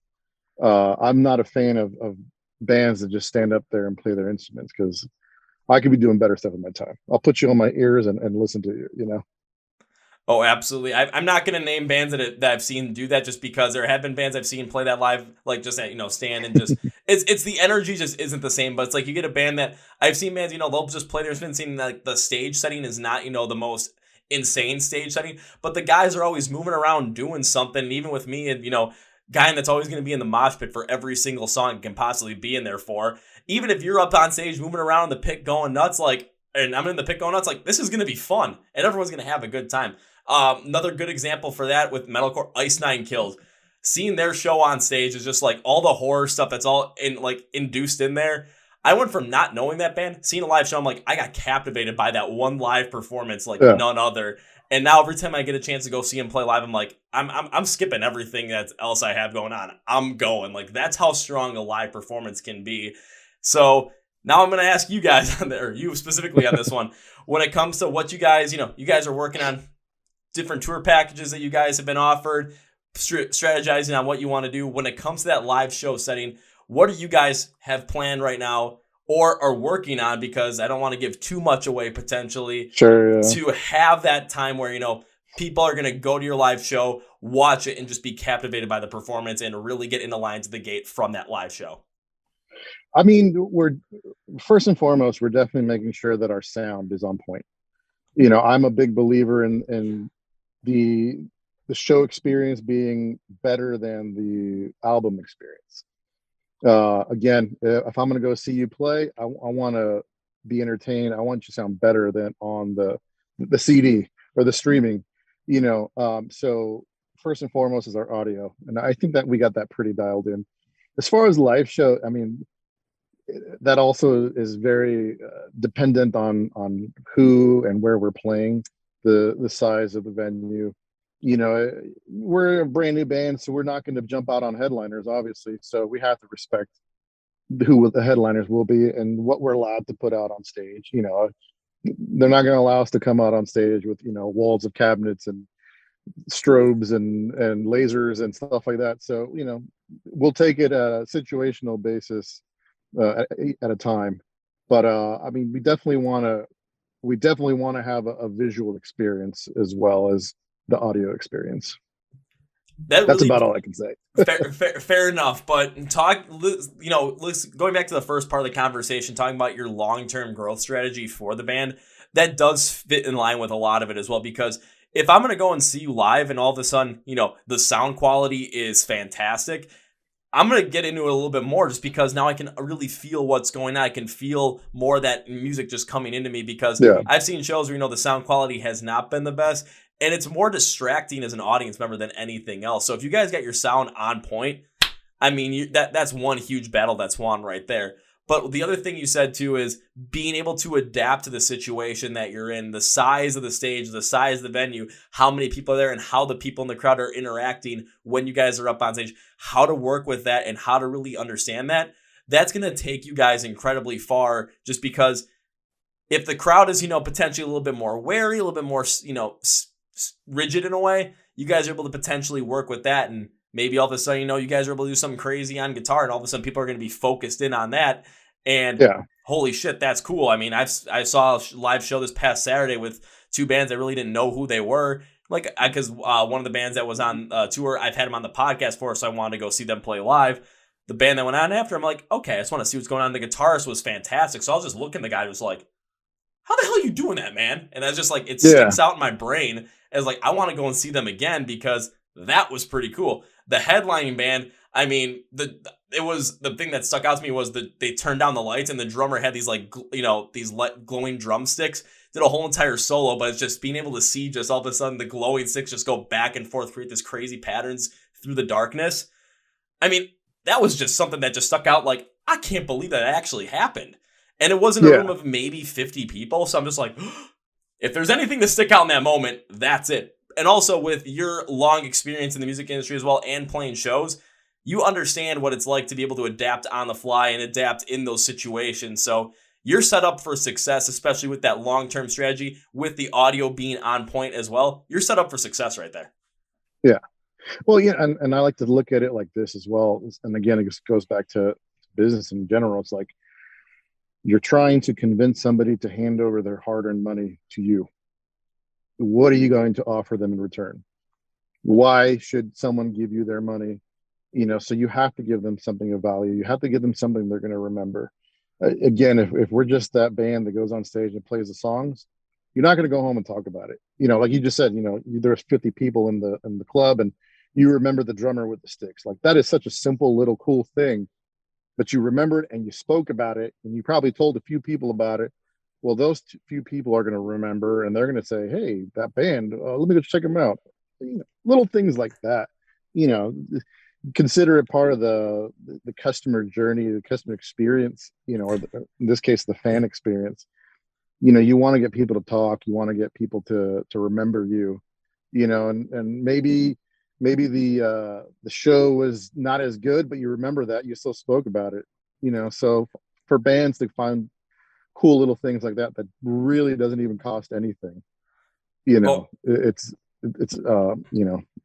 I'm not a fan of bands that just stand up there and play their instruments, because I could be doing better stuff with my time. I'll put you on my ears and listen to you. Oh, absolutely. I'm not going to name bands that I've seen do that just because there have been bands I've seen play that live, like just, stand and just, it's the energy just isn't the same. But it's like you get a band that I've seen bands, they'll just play their instruments, and like the stage setting is not, the most insane stage setting, but the guys are always moving around doing something. And even with me, and, guy that's always going to be in the mosh pit for every single song you can possibly be in there for. Even if you're up on stage moving around in the pit going nuts, and I'm in the pit going nuts, this is going to be fun and everyone's going to have a good time. Another good example for that with metalcore, Ice Nine Kills. Seeing their show on stage is just like all the horror stuff that's all induced in there. I went from not knowing that band, seeing a live show, I'm like, I got captivated by that one live performance like Yeah. none other. And now every time I get a chance to go see him play live, I'm like, I'm skipping everything else I have going on. I'm going. Like, that's how strong a live performance can be. So now I'm going to ask you guys on there, you specifically on this one, when it comes to what you guys are working on, different tour packages that you guys have been offered, strategizing on what you want to do. When it comes to that live show setting, what do you guys have planned right now or are working on? Because I don't want to give too much away potentially. Sure. Yeah. To have that time where, people are going to go to your live show, watch it, and just be captivated by the performance and really get into line to the gate from that live show. I mean, we're first and foremost, we're definitely making sure that our sound is on point. I'm a big believer in the show experience being better than the album experience. Again, if I'm going to go see you play, I want to be entertained. I want you to sound better than on the CD or the streaming. So first and foremost is our audio, and I think that we got that pretty dialed in. As far as live show, I mean, that also is very dependent on who and where we're playing, the size of the venue. We're a brand new band, so we're not going to jump out on headliners, obviously. So we have to respect who the headliners will be and what we're allowed to put out on stage. They're not going to allow us to come out on stage with walls of cabinets and strobes and lasers and stuff like that. So we'll take it a situational basis at a time. But I mean, we definitely want to have a visual experience as well as the audio experience. That's about all I can say. Fair enough. But going back to the first part of the conversation, talking about your long-term growth strategy for the band, that does fit in line with a lot of it as well. Because if I'm going to go and see you live and all of a sudden, the sound quality is fantastic, I'm going to get into it a little bit more just because now I can really feel what's going on. I can feel more of that music just coming into me because I've seen shows where, the sound quality has not been the best. And it's more distracting as an audience member than anything else. So if you guys got your sound on point, I mean, that's one huge battle that's won right there. But the other thing you said too is being able to adapt to the situation that you're in, the size of the stage, the size of the venue, how many people are there, and how the people in the crowd are interacting when you guys are up on stage, how to work with that and how to really understand that. That's going to take you guys incredibly far just because if the crowd is, potentially a little bit more wary, a little bit more, rigid in a way, you guys are able to potentially work with that, and maybe all of a sudden, you guys are able to do something crazy on guitar, and all of a sudden people are going to be focused in on that. And holy shit, that's cool. I mean, I saw a live show this past Saturday with two bands I really didn't know who they were. Because one of the bands that was on tour, I've had them on the podcast for, so I wanted to go see them play live. The band that went on after, I'm like, okay, I just want to see what's going on. The guitarist was fantastic, so I was just looking at the guy who was like, how the hell are you doing that, man? And I was just like, it sticks out in my brain as I want to go and see them again because that was pretty cool. The headlining band, I mean, the thing that stuck out to me was that they turned down the lights and the drummer had these glowing drumsticks. Did a whole entire solo, but it's just being able to see just all of a sudden the glowing sticks just go back and forth, create this crazy patterns through the darkness. I mean, that was just something that just stuck out. I can't believe that actually happened. And it wasn't a Yeah. room of maybe 50 people. So I'm just like, if there's anything to stick out in that moment, that's it. And also with your long experience in the music industry as well and playing shows, you understand what it's like to be able to adapt on the fly and adapt in those situations. So you're set up for success, especially with that long-term strategy, with the audio being on point as well. You're set up for success right there. Yeah. Well, yeah, and I like to look at it like this as well. And again, it just goes back to business in general. It's like you're trying to convince somebody to hand over their hard-earned money to you. What are you going to offer them in return? Why should someone give you their money? So you have to give them something of value. You have to give them something they're going to remember. Again, if we're just that band that goes on stage and plays the songs, you're not going to go home and talk about it. Like you just said, there's 50 people in the club, and you remember the drummer with the sticks. Like that is such a simple little cool thing, but you remember it and you spoke about it, and you probably told a few people about it. Well, those few people are going to remember, and they're going to say, "Hey, that band, let me go check them out." Little things like that. You know, consider it part of the customer journey, the customer experience. Or in this case, the fan experience. You want to get people to talk. You want to get people to remember you. And maybe the show was not as good, but you remember that you still spoke about it. So for bands to find cool little things like that really doesn't even cost anything, Oh, it's a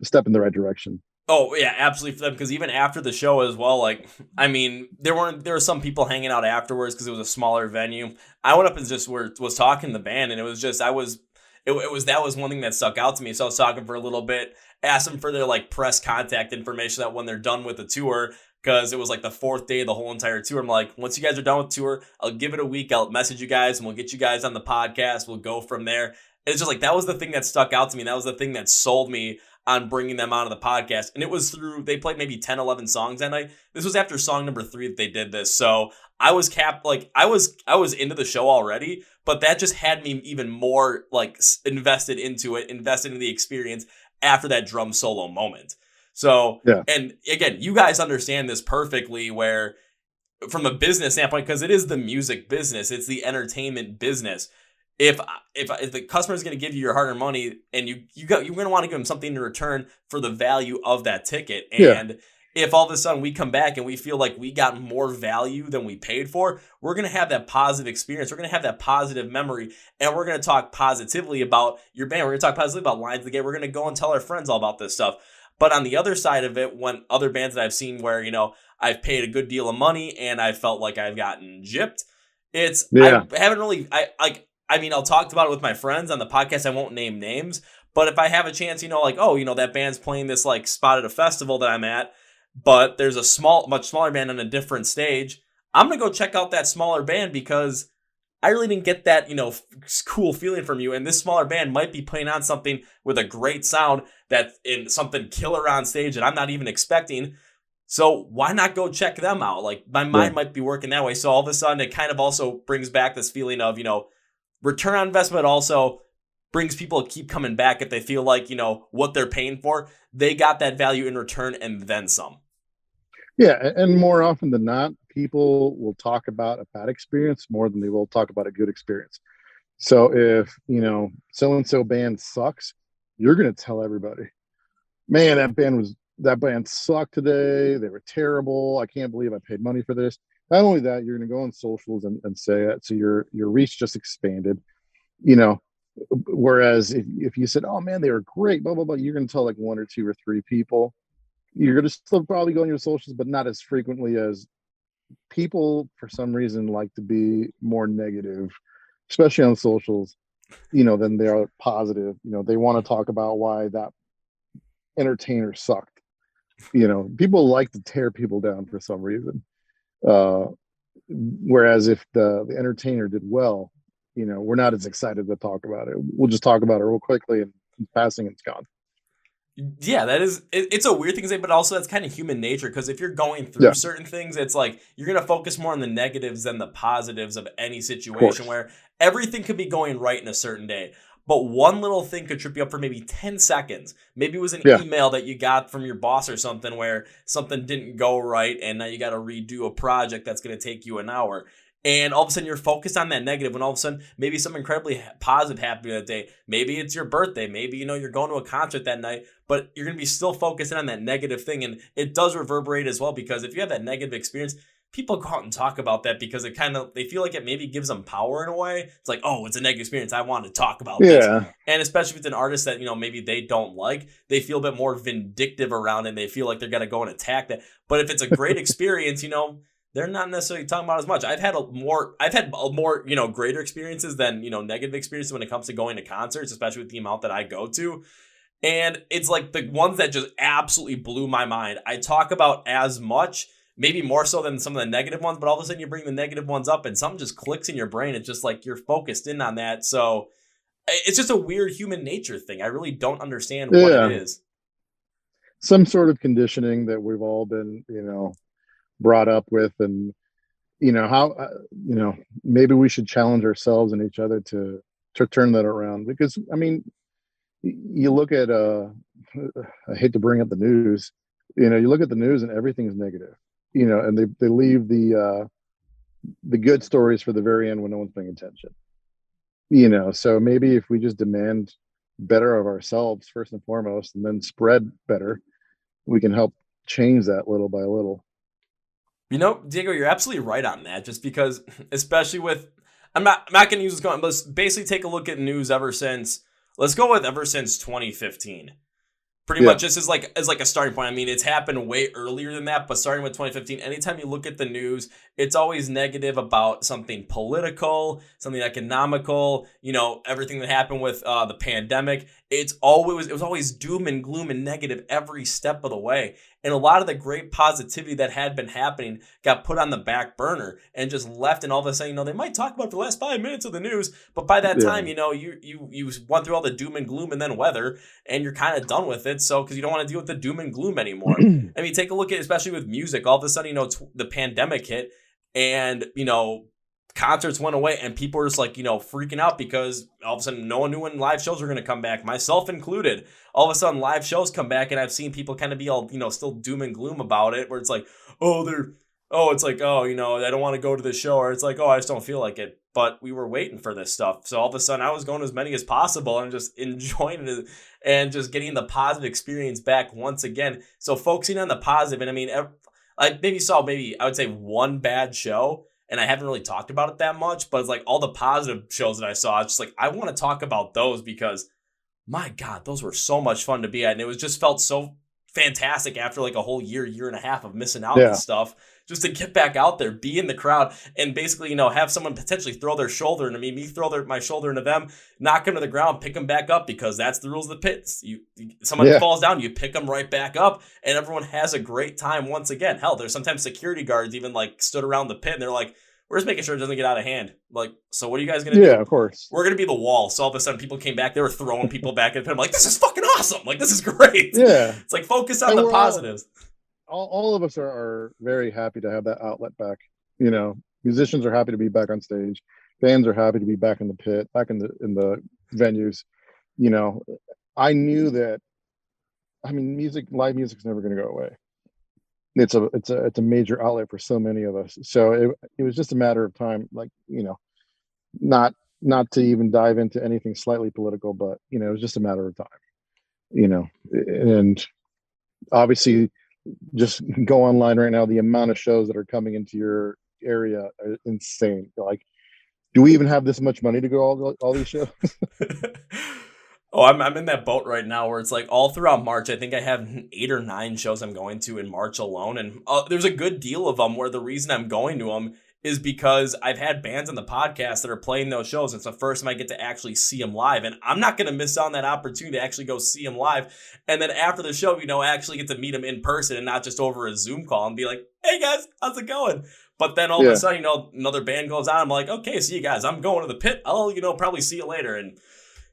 step in the right direction. Oh yeah, absolutely for them, because even after the show as well, like I mean, there were some people hanging out afterwards because it was a smaller venue. I went up and just was talking to the band, and it was just that was one thing that stuck out to me. So I was talking for a little bit, asked them for their like press contact information that when they're done with the tour, because it was like the fourth day of the whole entire tour. I'm like, once you guys are done with the tour, I'll give it a week. I'll message you guys and we'll get you guys on the podcast. We'll go from there. It's just like that was the thing that stuck out to me. That was the thing that sold me on bringing them onto the podcast. And it was through, they played maybe 10, 11 songs that night. This was after song number 3 that they did this. So I was I was into the show already, but that just had me even more like invested into it, invested in the experience after that drum solo moment. So, Yeah. and again, you guys understand this perfectly where from a business standpoint, because it is the music business, it's the entertainment business. If the customer is going to give you your hard-earned money, and you're going to want to give them something in return for the value of that ticket, and if all of a sudden we come back and we feel like we got more value than we paid for, we're going to have that positive experience. We're going to have that positive memory, and we're going to talk positively about your band. We're going to talk positively about Lines of the Game. We're going to go and tell our friends all about this stuff. But on the other side of it, when other bands that I've seen where, I've paid a good deal of money and I felt like I've gotten gypped, I haven't really, I'll talk about it with my friends on the podcast. I won't name names, but if I have a chance, that band's playing this like spot at a festival that I'm at, but there's a much smaller band on a different stage, I'm going to go check out that smaller band because I really didn't get that, cool feeling from you. And this smaller band might be playing on something with a great sound that's in something killer on stage that I'm not even expecting. So why not go check them out? Like my mind might be working that way. So all of a sudden it kind of also brings back this feeling of, return on investment also brings people to keep coming back if they feel like, what they're paying for, they got that value in return and then some. Yeah. And more often than not, people will talk about a bad experience more than they will talk about a good experience. So if, so-and-so band sucks, you're going to tell everybody, man, that band sucked today. They were terrible. I can't believe I paid money for this. Not only that, you're going to go on socials and say it. So your reach just expanded, whereas if you said, oh man, they were great, blah, blah, blah, you're going to tell like 1 or 2 or 3 people. You're going to still probably go on your socials, but not as frequently as people for some reason like to be more negative, especially on socials, than they are positive. They want to talk about why that entertainer sucked. People like to tear people down for some reason. Whereas if the entertainer did well, we're not as excited to talk about it. We'll just talk about it real quickly and passing it's gone. Yeah, it's a weird thing to say, but also that's kind of human nature, because if you're going through certain things, it's like you're going to focus more on the negatives than the positives of any situation, where everything could be going right in a certain day. But one little thing could trip you up for maybe 10 seconds. Maybe it was an email that you got from your boss or something where something didn't go right and now you got to redo a project that's going to take you an hour. And all of a sudden you're focused on that negative when all of a sudden maybe something incredibly positive happened that day. Maybe it's your birthday. Maybe, you're going to a concert that night, but you're going to be still focusing on that negative thing. And it does reverberate as well, because if you have that negative experience, people go out and talk about that because they feel like it maybe gives them power in a way. It's like, oh, it's a negative experience, I want to talk about this. And especially if it's an artist that, maybe they don't like, they feel a bit more vindictive around it and they feel like they're going to go and attack that. But if it's a great experience, they're not necessarily talking about as much. I've had more, greater experiences than, negative experiences when it comes to going to concerts, especially with the amount that I go to. And it's like the ones that just absolutely blew my mind, I talk about as much, maybe more so than some of the negative ones, but all of a sudden you bring the negative ones up and something just clicks in your brain. It's just like you're focused in on that. So it's just a weird human nature thing. I really don't understand what it is. Some sort of conditioning that we've all been, brought up with, and how maybe we should challenge ourselves and each other to turn that around. Because I mean, you look at I hate to bring up the news, you look at the news and everything is negative, and they leave the good stories for the very end when no one's paying attention. So maybe if we just demand better of ourselves first and foremost, and then spread better, we can help change that little by little. Diego, you're absolutely right on that. Just because, especially with, I'm not going to use this going, but let's basically take a look at news ever since 2015. Pretty much just as like a starting point. I mean, it's happened way earlier than that, but starting with 2015, anytime you look at the news, it's always negative about something political, something economical, everything that happened with the pandemic. It was always doom and gloom and negative every step of the way. And a lot of the great positivity that had been happening got put on the back burner and just left. And all of a sudden, they might talk about it for the last 5 minutes of the news, but by that time, you went through all the doom and gloom and then weather, and you're kind of done with it. So, because you don't want to deal with the doom and gloom anymore. I mean, take a look at, especially with music, all of a sudden, the pandemic hit, and concerts went away, and people were just like, freaking out because all of a sudden no one knew when live shows were going to come back, myself included. All of a sudden live shows come back, and I've seen people kind of be all, still doom and gloom about it, where it's like, I don't want to go to the show, or it's like, I just don't feel like it. But we were waiting for this stuff. So all of a sudden I was going to as many as possible and just enjoying it and just getting the positive experience back once again. So focusing on the positive. And I mean, I I would say one bad show, and I haven't really talked about it that much, but it's like all the positive shows that I saw, it's just like, I want to talk about those because, my God, those were so much fun to be at. And it was just felt so fantastic after like a whole year and a half of missing out on stuff, just to get back out there, be in the crowd, and basically, have someone potentially throw their shoulder into me throw my shoulder into them, knock them to the ground, pick them back up, because that's the rules of the pits. Someone falls down, you pick them right back up, and everyone has a great time once again. Hell, there's sometimes security guards even like stood around the pit, and they're like, we're just making sure it doesn't get out of hand. Like, so what are you guys going to do? Yeah, of course. We're going to be the wall. So all of a sudden people came back. They were throwing people back in the pit. I'm like, this is fucking awesome. Like, this is great. Yeah. It's like, focus on the positives. All of us are very happy to have that outlet back. Musicians are happy to be back on stage. Bands are happy to be back in the pit, back in the venues. I knew that, I mean, live music's never going to go away. It's a major outlet for so many of us. So it was just a matter of time, like, not to even dive into anything slightly political, but it was just a matter of time, and obviously just go online right now. The amount of shows that are coming into your area are insane. Like, do we even have this much money to go all these shows? Oh, I'm in that boat right now where it's like all throughout March, I think I have 8 or 9 shows I'm going to in March alone. And there's a good deal of them where the reason I'm going to them is because I've had bands on the podcast that are playing those shows. It's the first time I get to actually see them live. And I'm not going to miss out on that opportunity to actually go see them live. And then after the show, I actually get to meet them in person and not just over a Zoom call and be like, hey guys, how's it going? But then all of a sudden, another band goes on. I'm like, okay, see you guys. I'm going to the pit. I'll, probably see you later. And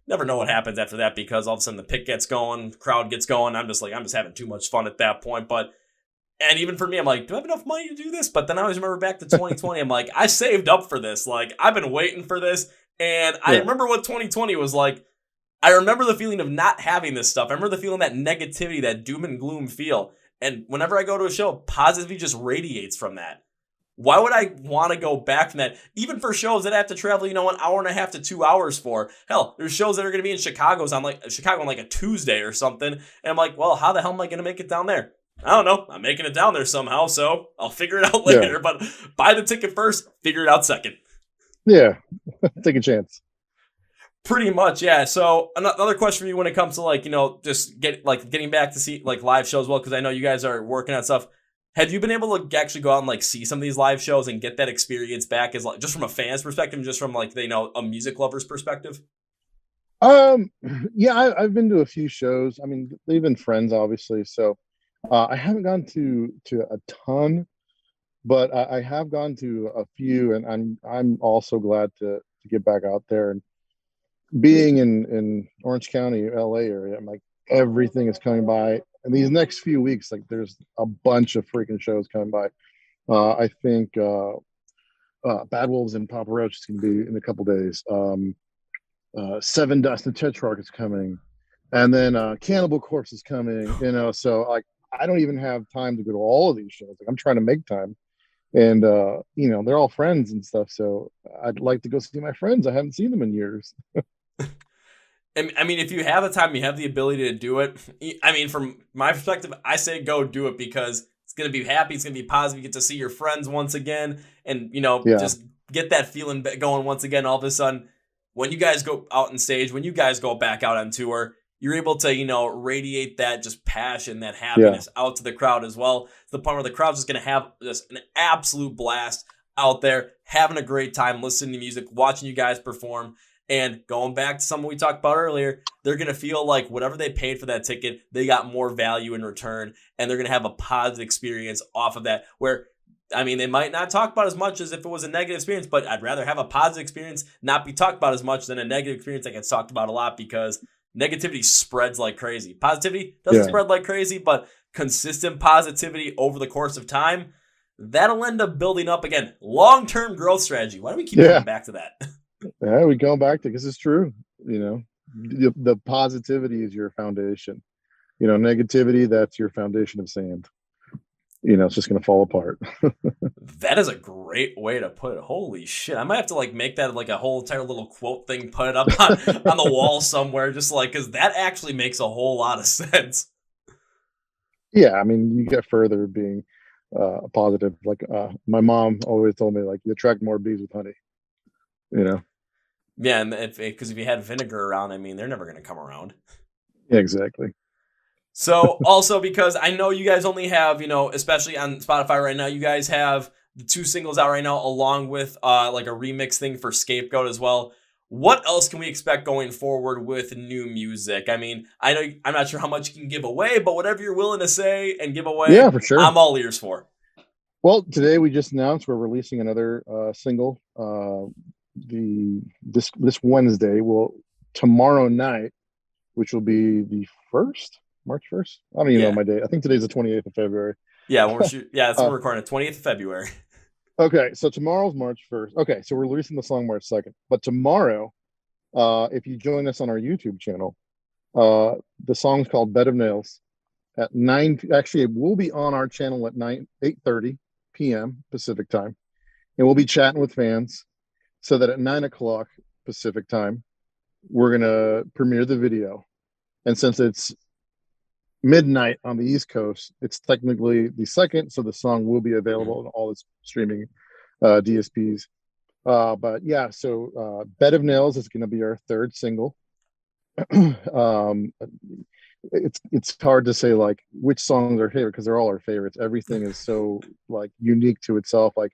never know what happens after that, because all of a sudden the pit gets going, crowd gets going. I'm just having too much fun at that point. And even for me, I'm like, do I have enough money to do this? But then I always remember back to 2020. I'm like, I saved up for this. Like, I've been waiting for this. And I remember what 2020 was like. I remember the feeling of not having this stuff. I remember the feeling, that negativity, that doom and gloom feel. And whenever I go to a show, positivity just radiates from that. Why would I want to go back from that? Even for shows that I have to travel, an hour and a half to 2 hours for. Hell, there's shows that are going to be in Chicago on like a Tuesday or something. And I'm like, well, how the hell am I going to make it down there? I don't know. I'm making it down there somehow, so I'll figure it out Yeah. later. But buy the ticket first, figure it out second. Yeah. Take a chance. Pretty much, yeah. So another question for you when it comes to just getting back to see like live shows, well, because I know you guys are working on stuff. Have you been able to actually go out and like see some of these live shows and get that experience back as like just from a fan's perspective, and just from like a music lover's perspective? Um, yeah, I've been to a few shows. I mean, they've been friends, obviously. So I haven't gone to a ton, but I have gone to a few, and I'm also glad to get back out there. And being in Orange County, LA area, I'm like everything is coming by. And these next few weeks, like there's a bunch of freaking shows coming by. I think Bad Wolves and Papa Roach is going to be in a couple days. Seven Dust and Tetrarch is coming, and then Cannibal Corpse is coming. So like I don't even have time to go to all of these shows. Like I'm trying to make time, and they're all friends and stuff. So I'd like to go see my friends. I haven't seen them in years. And I mean, if you have the time, you have the ability to do it. I mean, from my perspective, I say go do it because it's going to be happy. It's going to be positive. You get to see your friends once again and, Yeah, just get that feeling going once again. All of a sudden, when you guys go out on stage, when you guys go back out on tour, you're able to, radiate that just passion, that yeah, happiness out to the crowd as well. To the point where the crowd's just going to have just an absolute blast out there, having a great time, listening to music, watching you guys perform. And going back to something we talked about earlier, they're going to feel like whatever they paid for that ticket, they got more value in return. And they're going to have a positive experience off of that. Where, I mean, they might not talk about as much as if it was a negative experience, but I'd rather have a positive experience not be talked about as much than a negative experience that gets talked about a lot, because negativity spreads like crazy. Positivity doesn't yeah, spread like crazy, but consistent positivity over the course of time, that'll end up building up again. Long-term growth strategy. Why do we keep coming yeah. back to that? Yeah, we go back to because it's true. The positivity is your foundation. Negativity, that's your foundation of sand. It's just going to fall apart. That is a great way to put it. Holy shit. I might have to like make that like a whole entire little quote thing, put it up on the wall somewhere, just like, because that actually makes a whole lot of sense. Yeah, I mean, you get further being positive. Like my mom always told me, like you attract more bees with honey. You know, Yeah, and because if you had vinegar around, I mean, they're never going to come around. yeah, exactly. So also, because I know you guys only have, especially on Spotify right now, you guys have the 2 singles out right now, along with like a remix thing for Scapegoat as well. What else can we expect going forward with new music? I mean, I know I'm not sure how much you can give away, but whatever you're willing to say and give away, Yeah, for sure. I'm all ears for. Well, today we just announced we're releasing another single. This Wednesday, well, tomorrow night, which will be the first, March 1st. I don't even know Yeah. my date. I think today's the 28th of February. Yeah, when that's when uh, we're recording it, 20th of February. okay, so tomorrow's March 1st. Okay, so we're releasing the song March 2nd. But tomorrow, if you join us on our YouTube channel, the song's called Bed of Nails at 9. Actually, it will be on our channel at 8:30 p.m. Pacific time, and we'll be chatting with fans so that at 9 o'clock Pacific time, we're gonna premiere the video. And since it's midnight on the East Coast, it's technically the second, so the song will be available on all its streaming DSPs. But yeah, so Bed of Nails is going to be our third single. um, it's hard to say like which songs are favorite because they're all our favorites. Everything is so like unique to itself. Like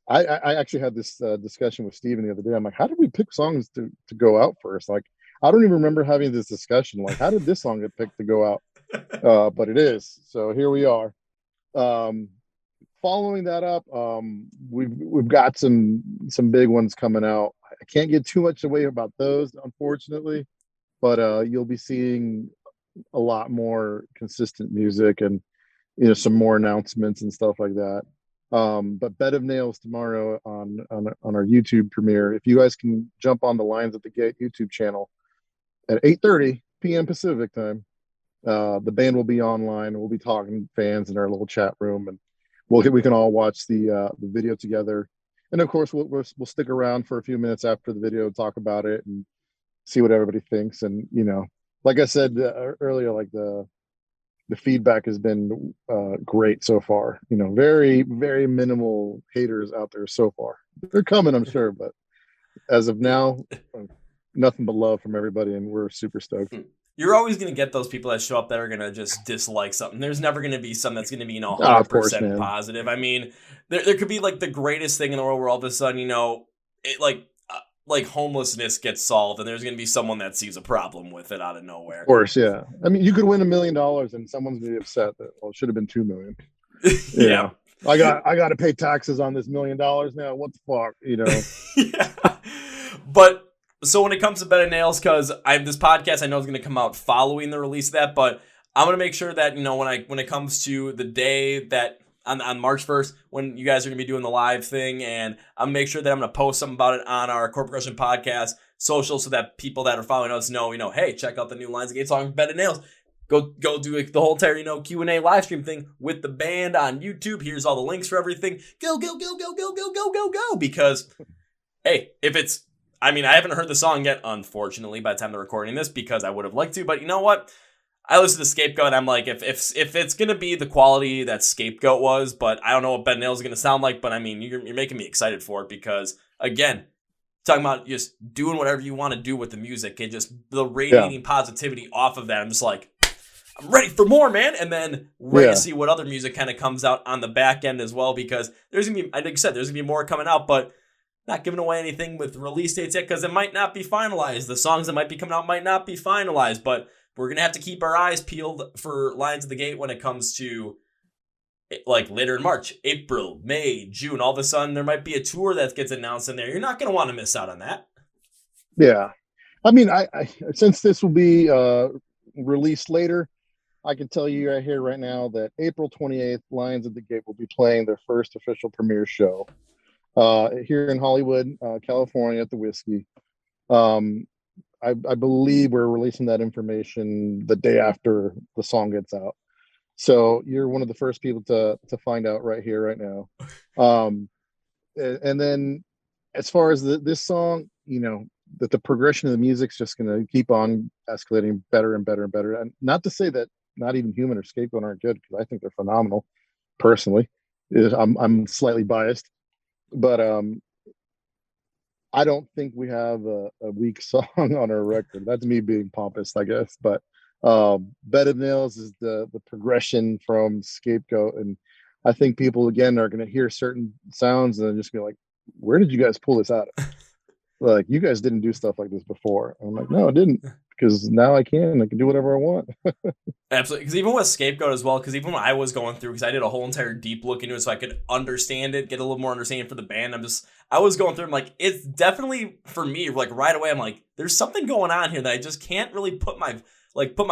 I actually had this discussion with Steven the other day. I'm like, how did we pick songs to go out first? Like, I don't even remember having this discussion. Like, how did this song get picked to go out? But it is. So here we are. Um, Following that up, we've got some big ones coming out. I can't get too much away about those, unfortunately, but you'll be seeing a lot more consistent music and some more announcements and stuff like that. But Bed of Nails tomorrow on our YouTube premiere. If you guys can jump on the Lines at the Gate YouTube channel at 8:30 p.m. Pacific time, the band will be online. We'll be talking to fans in our little chat room, and we can all watch the video together, and of course we'll stick around for a few minutes after the video, talk about it, and see what everybody thinks. And like I said earlier, like the feedback has been great so far. Very very minimal haters out there so far. They're coming, I'm sure, but as of now, nothing but love from everybody, and we're super stoked. You're always going to get those people that show up that are going to just dislike something. There's never going to be something that's going to be, Of course, 100% man. positive. I mean, there could be like the greatest thing in the world where all of a sudden, it like homelessness gets solved, and there's going to be someone that sees a problem with it out of Of nowhere. course, yeah. I mean, you could win $1 million, and someone's gonna be upset that, well, it should have been 2 million. Yeah. I got to pay taxes on this $1 million now. What the fuck? Yeah. But so when it comes to Bed of Nails, because this podcast I know is going to come out following the release of that, but I'm going to make sure that when it comes to the day that on March 1st when you guys are going to be doing the live thing, and I'm make sure that I'm going to post something about it on our Chord Progression podcast social, so that people that are following us know, hey, check out the new Lines of Gate song Bed of Nails. Go do the whole entire, Q&A live stream thing with the band on YouTube. Here's all the links for everything. Go, go, go, go, go, go, go, go, go. Because, hey, I haven't heard the song yet, unfortunately, by the time they're recording this, because I would have liked to. But you know what? I listened to Scapegoat, and I'm like, if it's going to be the quality that Scapegoat was, but I don't know what Ben Nails is going to sound like, but I mean, you're making me excited for it because, again, talking about just doing whatever you want to do with the music and just the radiating positivity off of that. I'm just like, I'm ready for more, man. And then ready to see what other music kind of comes out on the back end as well, because there's going to be, like I said, there's going to be more coming out, but not giving away anything with release dates yet because it might not be finalized. The songs that might be coming out might not be finalized, but we're going to have to keep our eyes peeled for Lines of the Gate when it comes to like later in March, April, May, June. All of a sudden, there might be a tour that gets announced in there. You're not going to want to miss out on that. Yeah. I mean, I since this will be released later, I can tell you right here, right now, that April 28th, Lions of the Gate will be playing their first official premiere show here in Hollywood, California at the Whiskey. I believe we're releasing that information the day after the song gets out. So you're one of the first people to find out right here, right now. And then as far as this song, that the progression of the music's just going to keep on escalating better and better and better. And not to say that Not Even Human or Scapegoat aren't good, because I think they're phenomenal personally. I'm slightly biased, but I don't think we have a weak song on our record. That's me being pompous, I guess. But Bed of Nails is the progression from Scapegoat, and I think people again are going to hear certain sounds and just be like, "Where did you guys pull this out of? Like, you guys didn't do stuff like this before." I'm like, "No, I didn't, because now I can do whatever I want." Absolutely, because even with Scapegoat as well, because even when I was going through, because I did a whole entire deep look into it so I could understand it, get a little more understanding for the band. I was going through, I'm like, it's definitely, for me, like right away, I'm like, there's something going on here that I just can't really put my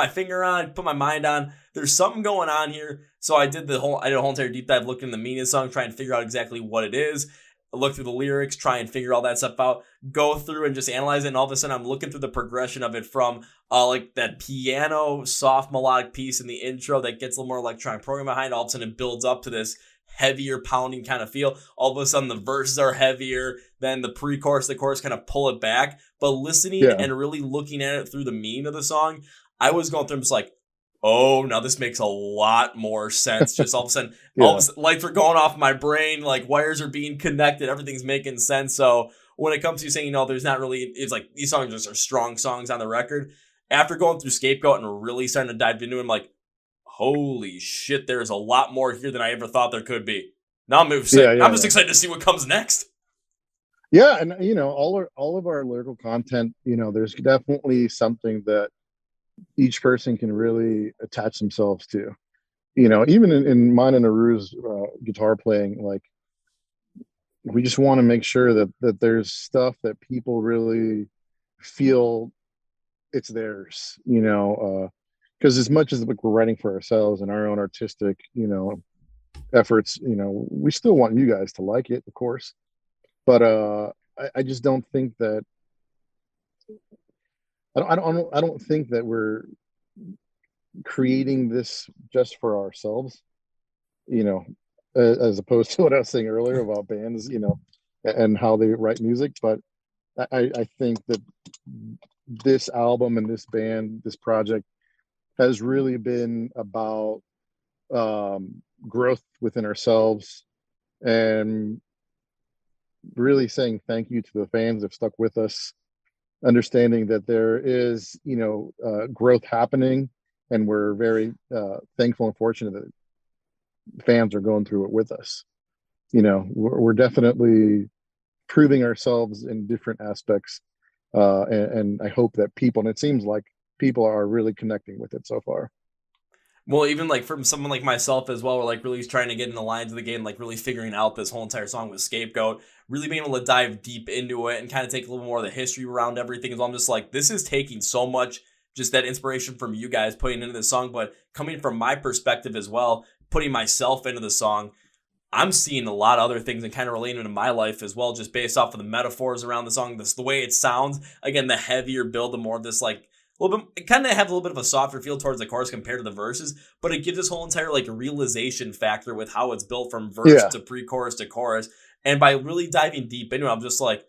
finger on, put my mind on. There's something going on here. So I did a whole entire deep dive, looking in the meaning of the song, trying to figure out exactly what it is. Look through the lyrics, try and figure all that stuff out, go through and just analyze it, and all of a sudden I'm looking through the progression of it from like that piano soft melodic piece in the intro that gets a little more electronic program behind. All of a sudden it builds up to this heavier pounding kind of feel. All of a sudden the verses are heavier than the pre-chorus, the chorus kind of pull it back. But listening and really looking at it through the meaning of the song, I was going through and just like, oh, now this makes a lot more sense. Just all of a sudden, lights are going off my brain, like wires are being connected, everything's making sense. So when it comes to saying, there's not really, it's like these songs just are strong songs on the record. After going through Scapegoat and really starting to dive into it, I'm like, holy shit, there's a lot more here than I ever thought there could be. Now I'm just excited to see what comes next. Yeah, and all of our lyrical content, there's definitely something that each person can really attach themselves to. Even in mine and Aru's guitar playing, like, we just want to make sure that there's stuff that people really feel it's theirs, because as much as we're writing for ourselves and our own artistic, efforts, we still want you guys to like it, of course. But I just don't think that I don't think that we're creating this just for ourselves. as opposed to what I was saying earlier about bands, and how they write music. But I think that this album and this band, this project, has really been about growth within ourselves, and really saying thank you to the fans that have stuck with us, understanding that there is, growth happening, and we're very thankful and fortunate that fans are going through it with us. We're definitely proving ourselves in different aspects, and I hope that people, and it seems like people are really connecting with it so far. Well, even like from someone like myself as well, we're like really trying to get in the lines of the game, like really figuring out this whole entire song with Scapegoat, really being able to dive deep into it and kind of take a little more of the history around everything. As well, I'm just like, this is taking so much, just that inspiration from you guys putting into the song, but coming from my perspective as well, putting myself into the song. I'm seeing a lot of other things and kind of relating to my life as well, just based off of the metaphors around the song, the way it sounds. Again, the heavier build, the more of this like a little bit, it kind of have a little bit of a softer feel towards the chorus compared to the verses, but it gives this whole entire like realization factor with how it's built from verse to pre-chorus to chorus. And by really diving deep into it, I'm just like,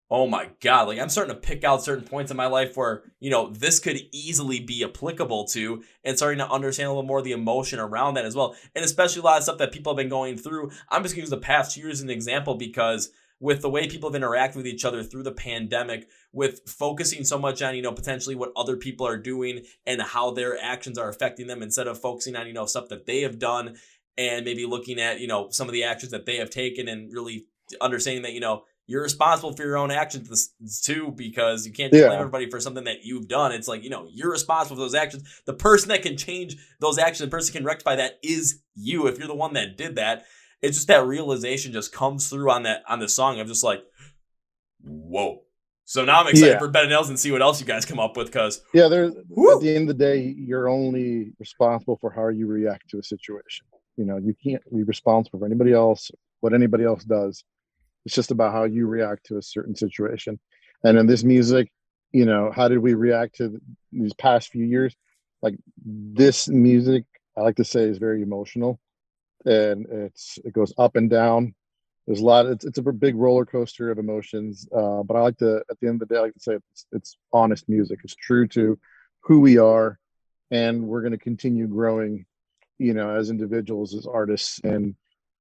oh my God, like I'm starting to pick out certain points in my life where, this could easily be applicable to, and starting to understand a little more of the emotion around that as well. And especially a lot of stuff that people have been going through. I'm just going to use the past 2 years as an example, because with the way people have interacted with each other through the pandemic, with focusing so much on, potentially what other people are doing and how their actions are affecting them, instead of focusing on, stuff that they have done, and maybe looking at, some of the actions that they have taken, and really understanding that, you're responsible for your own actions too, because you can't just blame everybody for something that you've done. It's like, you're responsible for those actions. The person that can change those actions, the person can rectify that is you. If you're the one that did that, it's just that realization just comes through on the song. I'm just like, whoa. So now I'm excited for Ben and Nails and see what else you guys come up with. Cause at the end of the day, you're only responsible for how you react to a situation. You can't be responsible for anybody else, what anybody else does. It's just about how you react to a certain situation. And in this music, how did we react to these past few years? Like, this music, I like to say, is very emotional, and it goes up and down. There's a lot. It's a big roller coaster of emotions. But I like to, at the end of the day, I like to say it's honest music. It's true to who we are, and we're going to continue growing, as individuals, as artists, and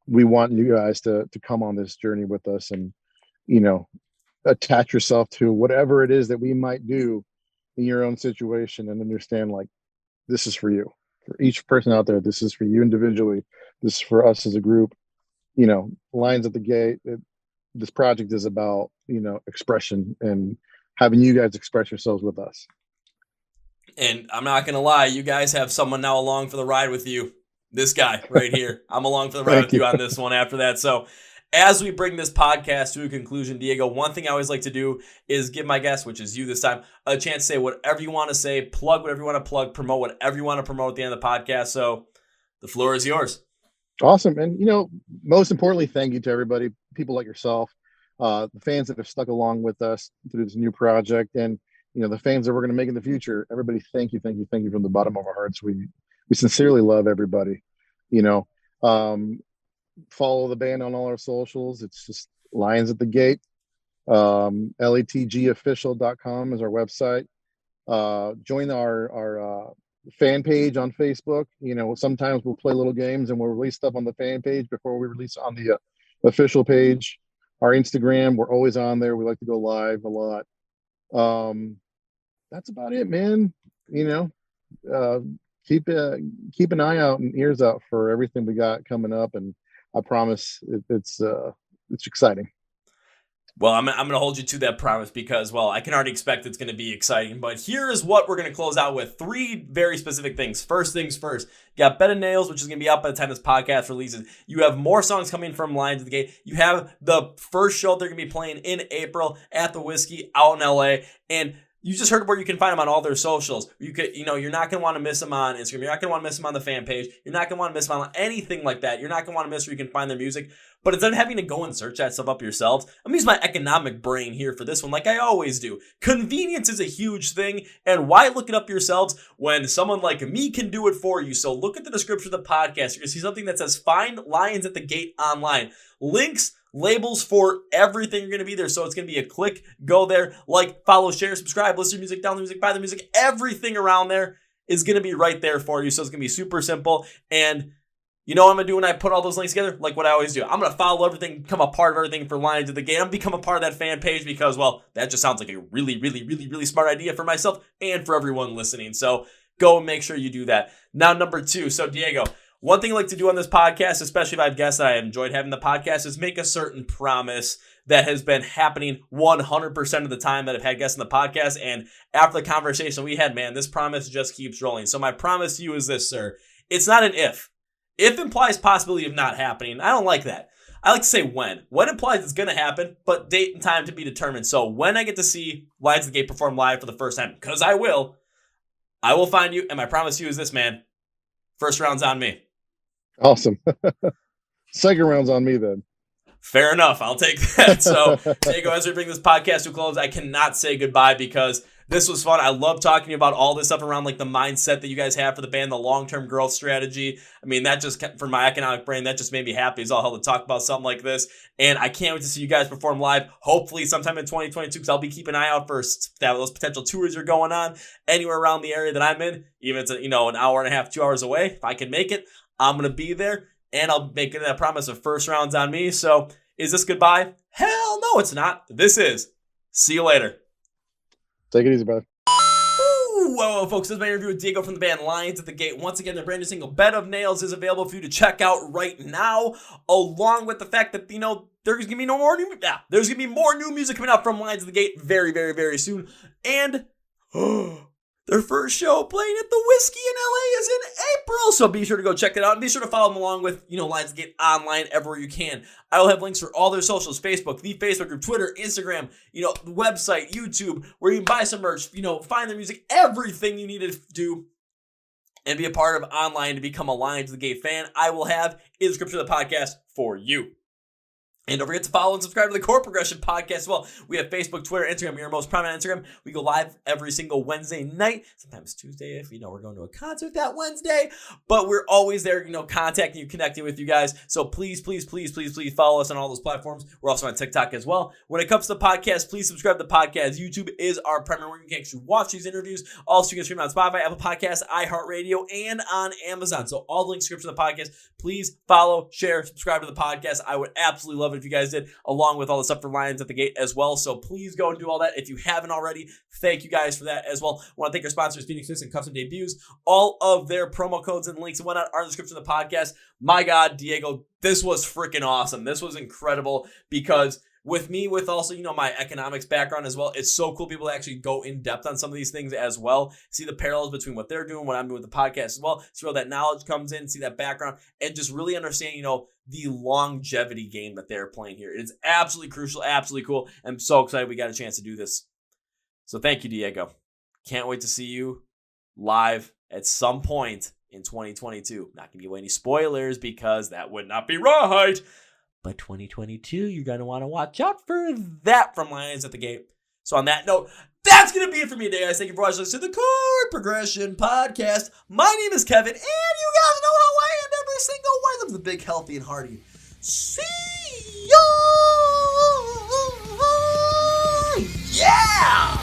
we want you guys to come on this journey with us, and attach yourself to whatever it is that we might do in your own situation, and understand, like, this is for you, for each person out there. This is for you individually. This is for us as a group. Lines at the gate. This project is about expression, and having you guys express yourselves with us. And I'm not gonna lie, you guys have someone now along for the ride with you. This guy right here. I'm along for the ride with you on this one after that. So as we bring this podcast to a conclusion, Diego, one thing I always like to do is give my guest, which is you this time, a chance to say whatever you want to say, plug whatever you want to plug, promote whatever you want to promote at the end of the podcast. So the floor is yours. Awesome. And, most importantly, thank you to everybody, people like yourself, the fans that have stuck along with us through this new project, and, the fans that we're going to make in the future. Everybody, thank you from the bottom of our hearts. We sincerely love everybody. Follow the band on all our socials. It's just Lions at the Gate. latgofficial.com is our website. Join our fan page on Facebook. Sometimes we'll play little games and we'll release stuff on the fan page before we release on the official page. Our Instagram, we're always on there. We like to go live a lot. That's about it, man. Keep an eye out and ears out for everything we got coming up, and I promise it's exciting. Well, I'm going to hold you to that promise, because, well, I can already expect it's going to be exciting. But here is what we're going to close out with. 3 very specific things. First things first. You got Ben and Nails, which is going to be out by the time this podcast releases. You have more songs coming from Lions at the Gate. You have the first show they're going to be playing in April at the Whiskey out in LA. And You just heard where you can find them on all their socials. You're not going to want to miss them on Instagram. You're not going to want to miss them on the fan page. You're not going to want to miss them on anything like that. You're not going to want to miss where you can find their music. But instead of having to go and search that stuff up yourselves, I'm going to use my economic brain here for this one like I always do. Convenience is a huge thing, and why look it up yourselves when someone like me can do it for you? So look at the description of the podcast. You're going to see something that says Find Lions at the Gate online. Links, labels for everything are going to be there. So it's going to be a click, go there, like, follow, share, subscribe, listen to music, download the music, buy the music. Everything around there is going to be right there for you. So it's going to be super simple. And you know what I'm going to do when I put all those links together? Like what I always do. I'm going to follow everything, become a part of everything for Lions of the Gate. I'm going to become a part of that fan page because, well, that just sounds like a really, really, really, really smart idea for myself and for everyone listening. So go and make sure you do that. Now, number 2. So, Diego, one thing I like to do on this podcast, especially if I have guests that I enjoyed having the podcast, is make a certain promise that has been happening 100% of the time that I've had guests on the podcast. And after the conversation we had, man, this promise just keeps rolling. So my promise to you is this, sir. It's not an if. If implies possibility of not happening. I don't like that. I like to say when. When implies it's going to happen, but date and time to be determined. So when I get to see Lions of the Gate perform live for the first time, because I will find you. And my promise to you is this, man. First round's on me. Awesome. Second round's on me then. Fair enough. I'll take that. So, Diego, as we bring this podcast to a close, I cannot say goodbye because this was fun. I love talking to you about all this stuff around like the mindset that you guys have for the band, the long-term growth strategy. I mean, that just, for my economic brain, that just made me happy as all hell to talk about something like this. And I can't wait to see you guys perform live, hopefully sometime in 2022, because I'll be keeping an eye out for those potential tours you're going on anywhere around the area that I'm in. Even if it's, an hour and a half, 2 hours away, if I can make it, I'm going to be there. And I'll make that promise of first rounds on me. So is this goodbye? Hell no, it's not. This is. See you later. Take it easy, brother. Whoa, folks, this is my interview with Diego from the band Lions at the Gate. Once again, their brand new single, Bed of Nails, is available for you to check out right now, along with the fact that, there's going to be there's going to be more new music coming out from Lions at the Gate very, very, very soon. And their first show playing at the Whiskey in LA is in April. So be sure to go check that out. And be sure to follow them along with, Lions Gate online everywhere you can. I will have links for all their socials, Facebook, the Facebook group, Twitter, Instagram, the website, YouTube, where you can buy some merch, find their music, everything you need to do and be a part of online to become a Lions of the Gate fan. I will have in the description of the podcast for you. And don't forget to follow and subscribe to the Chord Progression podcast as well. We have Facebook, Twitter, Instagram. You're most prominent on Instagram. We go live every single Wednesday night. Sometimes Tuesday if, we're going to a concert that Wednesday. But we're always there, contacting you, connecting with you guys. So please, please, please, please, please follow us on all those platforms. We're also on TikTok as well. When it comes to the podcast, please subscribe to the podcast. YouTube is our primary where you can actually watch these interviews. Also, you can stream on Spotify, Apple Podcasts, iHeart Radio, and on Amazon. So all the links, description of the podcast. Please follow, share, subscribe to the podcast. I would absolutely love it if you guys did, along with all the stuff for Lions at the Gate as well. So please go and do all that. If you haven't already, thank you guys for that as well. I want to thank our sponsors, Phoenix Mix and Custom Debuts. All of their promo codes and links and whatnot are in the description of the podcast. My God, Diego, this was freaking awesome. This was incredible because with me, with also, my economics background as well, it's so cool people to actually go in depth on some of these things as well. See the parallels between what they're doing, what I'm doing with the podcast as well. See where that knowledge comes in, see that background, and just really understand, the longevity game that they're playing here. It is absolutely crucial, absolutely cool. I'm so excited we got a chance to do this. So thank you, Diego. Can't wait to see you live at some point in 2022. Not going to give away any spoilers because that would not be right. But 2022, you're going to want to watch out for that from Lions at the Gate. So on that note, that's going to be it for me today, guys. Thank you for watching to the Chord Progression Podcast. My name is Kevin, and you guys know how I end every single one of them. The big, healthy, and hearty. See ya! Yeah!